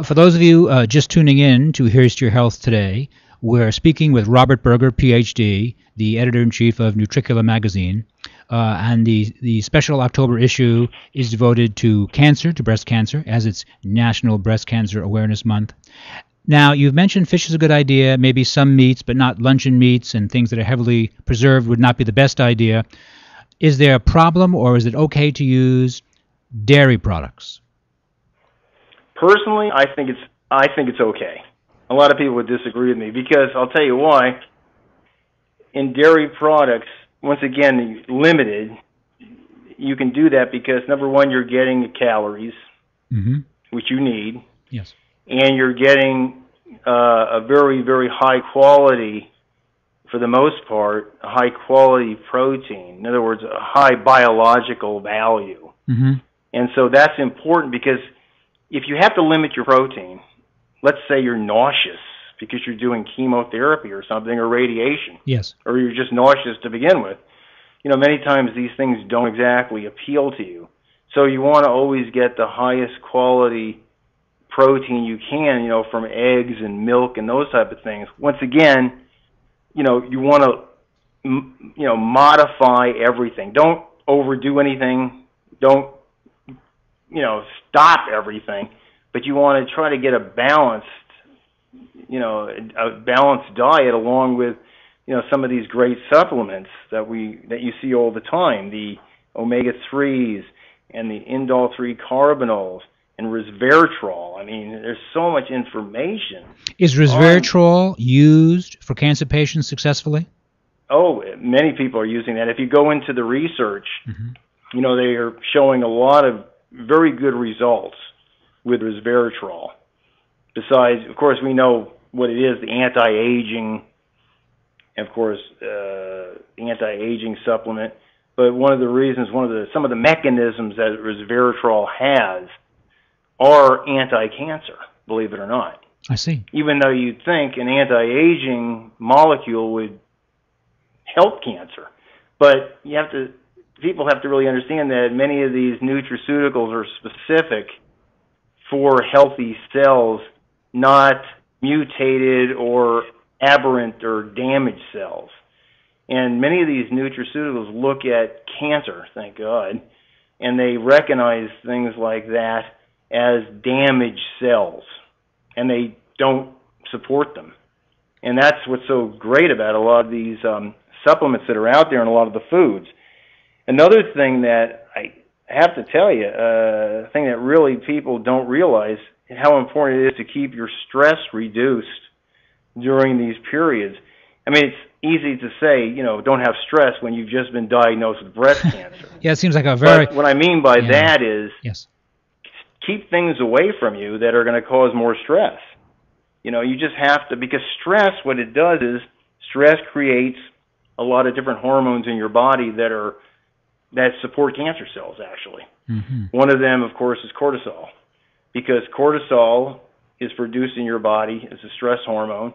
For those of you just tuning in to Here's to Your Health today, we're speaking with Robert Berger, Ph.D., the editor-in-chief of Nutricula magazine, and the special October issue is devoted to cancer, to breast cancer, as it's National Breast Cancer Awareness Month. Now, you've mentioned fish is a good idea, maybe some meats, but not luncheon meats, and things that are heavily preserved would not be the best idea. Is there a problem, or is it okay to use dairy products? Personally, I think it's okay. A lot of people would disagree with me, because I'll tell you why. In dairy products, once again, limited, you can do that because, number one, you're getting the calories, which you need. Yes. And you're getting a very, very high quality, for the most part, a high quality protein. In other words, a high biological value. And so that's important, because if you have to limit your protein, let's say you're nauseous because you're doing chemotherapy or something, or radiation. Yes. Or you're just nauseous to begin with. Many times these things don't exactly appeal to you. So you want to always get the highest quality protein you can, from eggs and milk and those type of things. Once again, you want to, modify everything. Don't overdo anything. Don't, stop everything. But you want to try to get a balanced diet along with, some of these great supplements that you see all the time, the omega-3s. and the indole-3 carbinols and resveratrol. I mean, there's so much information. Is resveratrol used for cancer patients successfully? Oh, many people are using that. If you go into the research, you know, they are showing a lot of very good results with resveratrol. Besides, of course, we know what it is, the anti-aging, of course, the anti-aging supplement. But one of the reasons, some of the mechanisms that resveratrol has are anti-cancer, believe it or not. I see. Even though you'd think an anti-aging molecule would help cancer. But people have to really understand that many of these nutraceuticals are specific for healthy cells, not mutated or aberrant or damaged cells. And many of these nutraceuticals look at cancer, thank God, and they recognize things like that as damaged cells, and they don't support them. And that's what's so great about a lot of these supplements that are out there and a lot of the foods. Another thing that I have to tell you, a thing that really people don't realize, how important it is to keep your stress reduced during these periods. I mean, it's easy to say, you know, don't have stress when you've just been diagnosed with breast cancer. Yeah, it seems like a very... But what I mean by that is yes, keep things away from you that are going to cause more stress. You know, you just have to, because stress, what it does is stress creates a lot of different hormones in your body that support cancer cells, actually. One of them, of course, is cortisol, because cortisol is produced in your body as a stress hormone.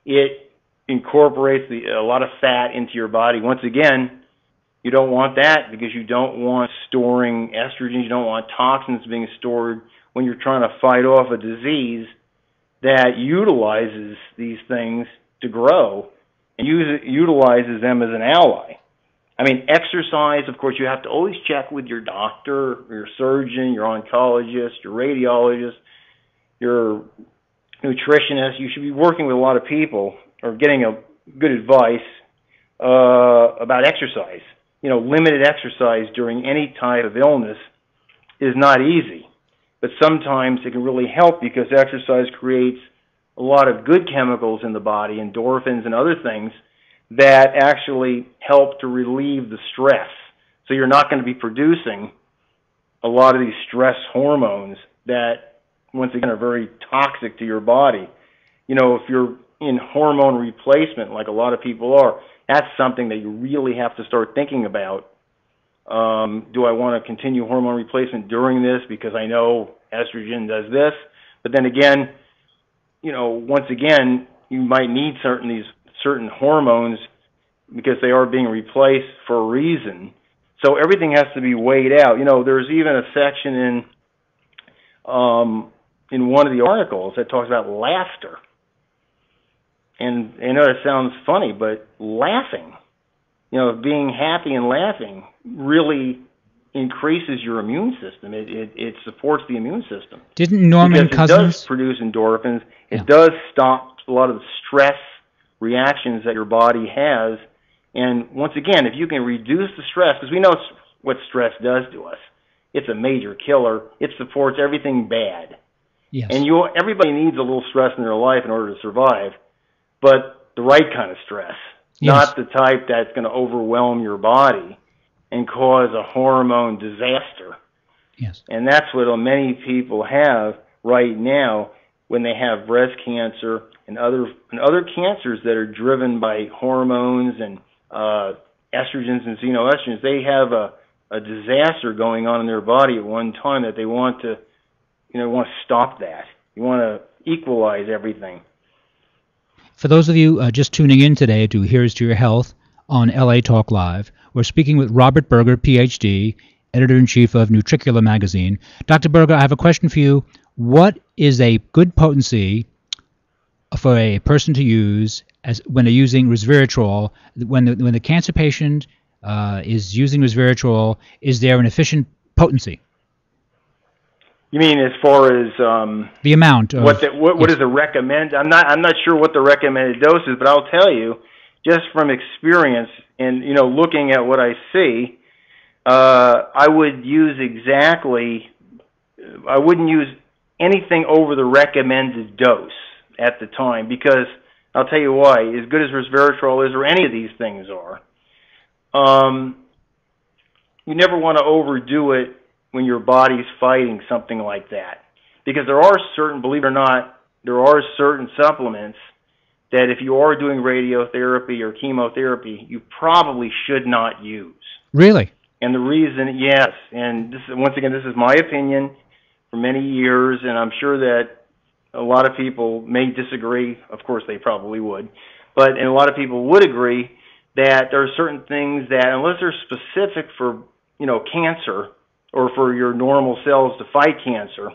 It incorporates a lot of fat into your body. Once again, you don't want that because you don't want storing estrogen. You don't want toxins being stored when you're trying to fight off a disease that utilizes these things to grow and utilizes them as an ally. I mean, exercise, of course, you have to always check with your doctor, your surgeon, your oncologist, your radiologist, your nutritionist. You should be working with a lot of people or getting a good advice about exercise. You know, limited exercise during any type of illness is not easy, but sometimes it can really help because exercise creates a lot of good chemicals in the body, endorphins and other things that actually help to relieve the stress. So you're not going to be producing a lot of these stress hormones that, once again, are very toxic to your body. You know, if you're in hormone replacement, like a lot of people are, that's something that you really have to start thinking about. Do I want to continue hormone replacement during this because I know estrogen does this? But then again, you know, once again, you might need certain hormones because they are being replaced for a reason. So everything has to be weighed out. You know, there's even a section in one of the articles that talks about laughter. And I know that sounds funny, but laughing, you know, being happy and laughing really increases your immune system. It supports the immune system. Didn't Norman Cousins... It does produce endorphins. It does stop a lot of the stress reactions that your body has. And once again, if you can reduce the stress, because we know what stress does to us. It's a major killer. It supports everything bad. Yes. And everybody needs a little stress in their life in order to survive, but the right kind of stress, not the type that's going to overwhelm your body and cause a hormone disaster. Yes. And that's what many people have right now when they have breast cancer and other cancers that are driven by hormones and estrogens and xenoestrogens. They have a disaster going on in their body at one time that they want to stop that. You want to equalize everything. For those of you just tuning in today to Here's to Your Health on LA Talk Live, we're speaking with Robert Berger, PhD, Editor-in-Chief of Nutricula Magazine. Dr. Berger, I have a question for you. What is a good potency for a person to use when they're using resveratrol? When the cancer patient is using resveratrol, is there an efficient potency? You mean as far as the amount of what is the recommend? I'm not sure what the recommended dose is, but I'll tell you, just from experience and looking at what I see, I wouldn't use anything over the recommended dose at the time, because I'll tell you why. As good as resveratrol is, or any of these things are, you never want to overdo it when your body's fighting something like that. Because there are certain, believe it or not, there are certain supplements that if you are doing radiotherapy or chemotherapy, you probably should not use. Really? And the reason, yes, and this, once again, this is my opinion for many years, and I'm sure that a lot of people may disagree. Of course, they probably would. And a lot of people would agree that there are certain things that, unless they're specific for, cancer or for your normal cells to fight cancer,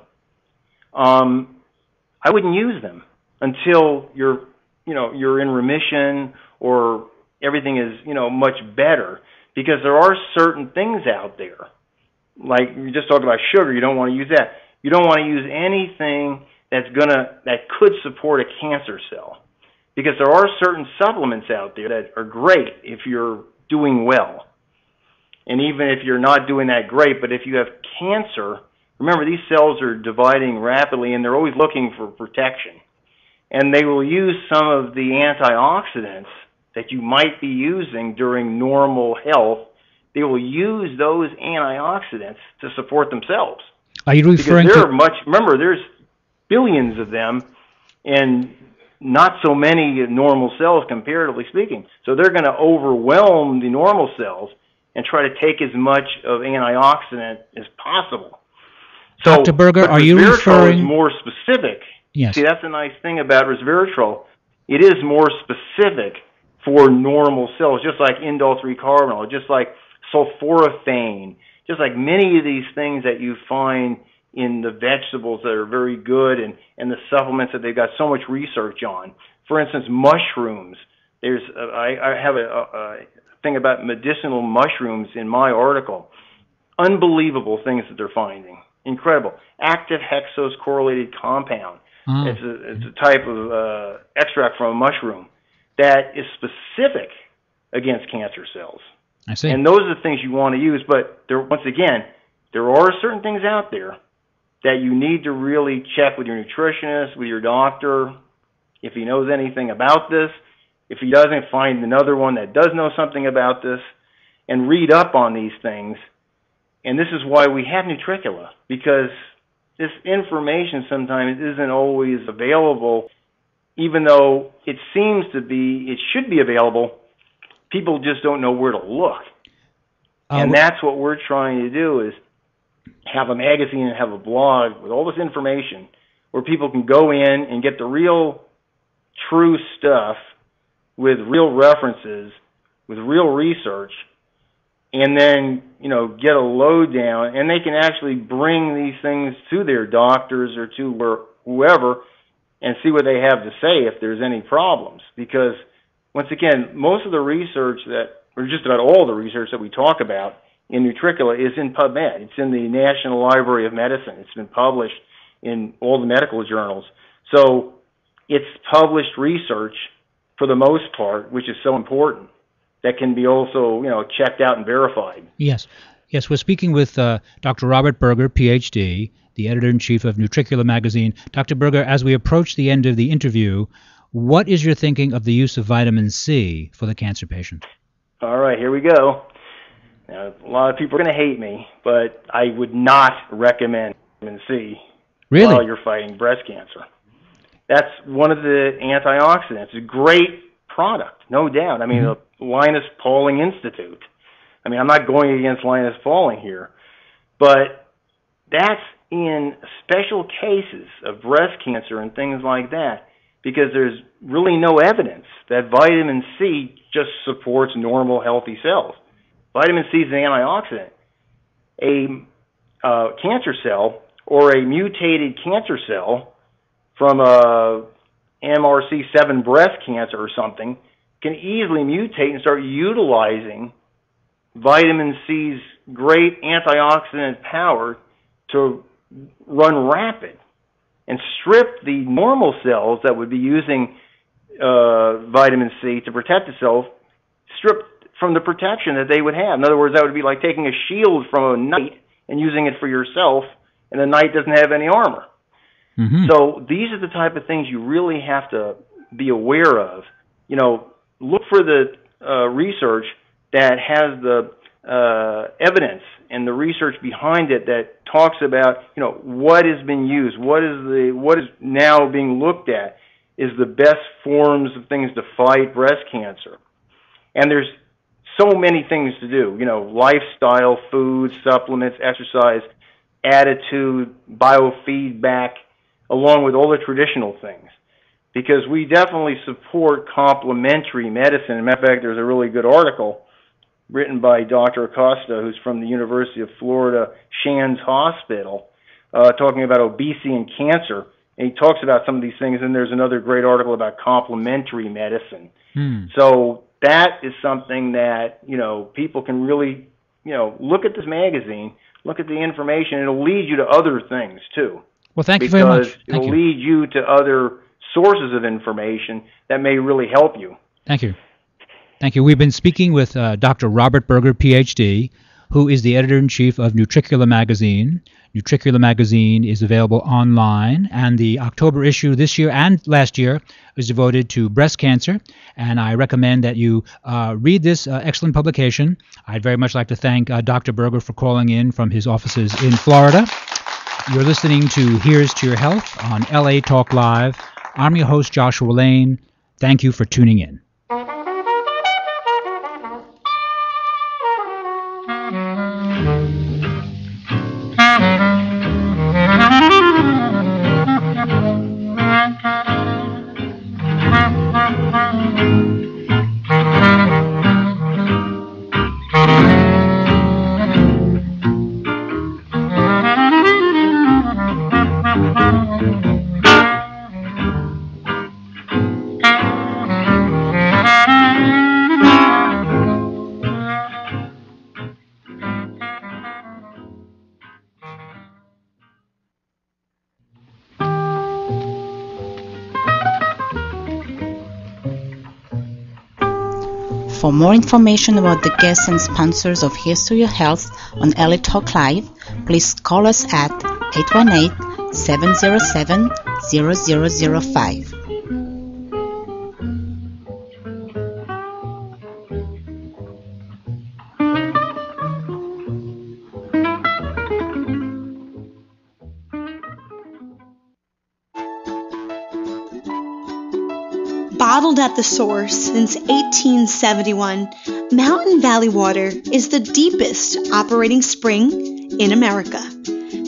I wouldn't use them until you're in remission or everything is, much better. Because there are certain things out there, like you just talked about sugar. You don't want to use that. You don't want to use anything that could support a cancer cell, because there are certain supplements out there that are great if you're doing well, and even if you're not doing that great. But if you have cancer, remember, these cells are dividing rapidly, and they're always looking for protection, and they will use some of the antioxidants that you might be using during normal health. They will use those antioxidants to support themselves. Are you referring to... Remember, there's billions of them, and not so many normal cells, comparatively speaking. So they're going to overwhelm the normal cells and try to take as much of antioxidant as possible. So, Dr. Berger, are you referring... is more specific. Yes. See, that's the nice thing about resveratrol. It is more specific for normal cells, just like indole-3 carbinol, just like sulforaphane, just like many of these things that you find in the vegetables that are very good, and the supplements that they've got so much research on. For instance, mushrooms. I have a thing about medicinal mushrooms in my article. Unbelievable things that they're finding. Incredible. Active hexose correlated compound. It's a type of extract from a mushroom that is specific against cancer cells. I see. And those are the things you want to use. But once again, there are certain things out there that you need to really check with your nutritionist, with your doctor, if he knows anything about this. If he doesn't, find another one that does know something about this, and read up on these things. And this is why we have Nutricula, because this information sometimes isn't always available, even though it should be available. People just don't know where to look. And that's what we're trying to do, is have a magazine and have a blog with all this information where people can go in and get the real, true stuff with real references, with real research, and then, get a lowdown, and they can actually bring these things to their doctors or to whoever and see what they have to say if there's any problems. Because, once again, most of the research or just about all the research that we talk about in Nutricula is in PubMed. It's in the National Library of Medicine. It's been published in all the medical journals. So it's published research for the most part, which is so important, that can be also, checked out and verified. Yes. Yes, we're speaking with Dr. Robert Berger, Ph.D., the editor-in-chief of Nutricula magazine. Dr. Berger, as we approach the end of the interview, what is your thinking of the use of vitamin C for the cancer patient? All right, here we go. Now, a lot of people are going to hate me, but I would not recommend vitamin C while you're fighting breast cancer. That's one of the antioxidants. It's a great product, no doubt. I mean, the Linus Pauling Institute. I mean, I'm not going against Linus Pauling here, but that's in special cases of breast cancer and things like that, because there's really no evidence that vitamin C just supports normal, healthy cells. Vitamin C is an antioxidant. A cancer cell or a mutated cancer cell from a MRC7 breast cancer or something can easily mutate and start utilizing vitamin C's great antioxidant power to run rapid and strip the normal cells that would be using vitamin C to protect itself, strip from the protection that they would have. In other words, that would be like taking a shield from a knight and using it for yourself, and the knight doesn't have any armor. Mm-hmm. So these are the type of things you really have to be aware of. You know, look for the research that has the evidence and the research behind it that talks about, you know, what has been used, what is now being looked at is the best forms of things to fight breast cancer. And there's so many things to do, you know, lifestyle, food, supplements, exercise, attitude, biofeedback, along with all the traditional things. Because we definitely support complementary medicine. As a matter of fact, there's a really good article written by Dr. Acosta, who's from the University of Florida Shands Hospital, talking about obesity and cancer. And he talks about some of these things, and there's another great article about complementary medicine. So that is something that, you know, people can really, you know, look at this magazine, look at the information, and it'll lead you to other things, too. Well, thank you very much. Because it'll lead you to other sources of information that may really help you. Thank you. Thank you. We've been speaking with Dr. Robert Berger, Ph.D., who is the editor-in-chief of Nutricula Magazine. Nutricula Magazine is available online, and the October issue this year and last year is devoted to breast cancer, and I recommend that you read this excellent publication. I'd very much like to thank Dr. Berger for calling in from his offices in Florida. You're listening to Here's to Your Health on LA Talk Live. I'm your host, Joshua Lane. Thank you for tuning in. For more information about the guests and sponsors of Here's to Your Health on LA Talk Live, please call us at 818-707-0005. Bottled at the source since 1871, Mountain Valley Water is the deepest operating spring in America.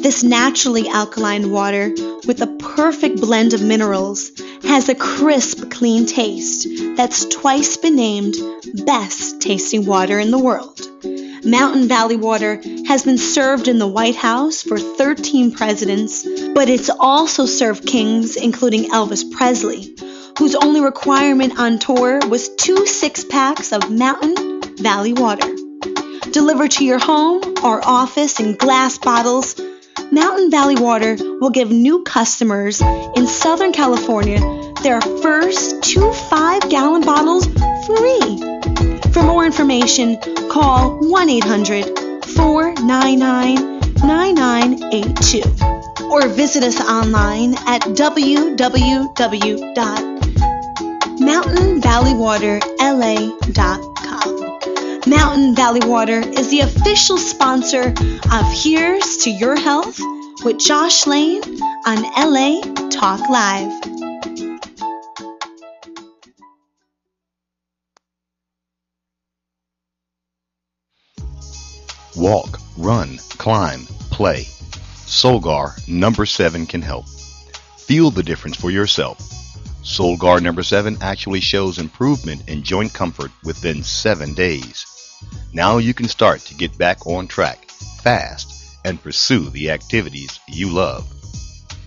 This naturally alkaline water, with a perfect blend of minerals, has a crisp, clean taste that's twice been named best tasting water in the world. Mountain Valley Water has been served in the White House for 13 presidents, but it's also served kings, including Elvis Presley, whose only requirement on tour was 2 6-packs of Mountain Valley Water. Delivered to your home or office in glass bottles, Mountain Valley Water will give new customers in Southern California their first 2 5-gallon bottles free. For more information, call 1-800-499-9982 or visit us online at www.mountainvalleywaterla.com. Mountain Valley Water is the official sponsor of Here's to Your Health with Josh Lane on LA Talk Live. Walk, run, climb, play. Solgar number 7 can help. Feel the difference for yourself. Solgar number 7 actually shows improvement in joint comfort within 7 days. Now you can start to get back on track fast and pursue the activities you love.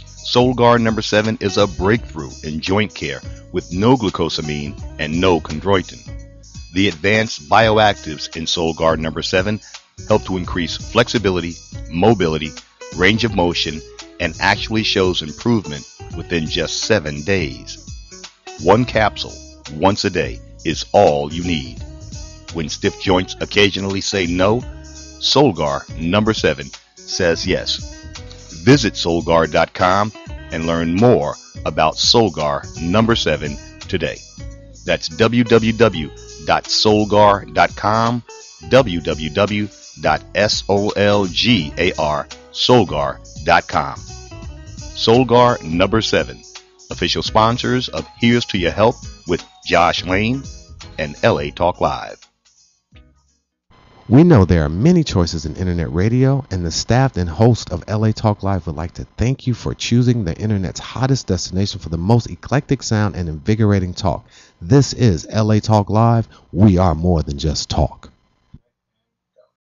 Solgar number 7 is a breakthrough in joint care with no glucosamine and no chondroitin. The advanced bioactives in Solgar number 7 help to increase flexibility, mobility, range of motion, and actually shows improvement within just 7 days. 1 capsule once a day is all you need. When stiff joints occasionally say no, Solgar number 7 says yes. Visit Solgar.com and learn more about Solgar number 7 today. That's www.solgar.com, www.solgar.com. Solgar number 7, official sponsors of Here's to Your Health with Josh Lane and LA Talk Live. We know there are many choices in internet radio, and the staff and host of LA Talk Live would like to thank you for choosing the internet's hottest destination for the most eclectic sound and invigorating talk. This is LA Talk Live. We are more than just talk.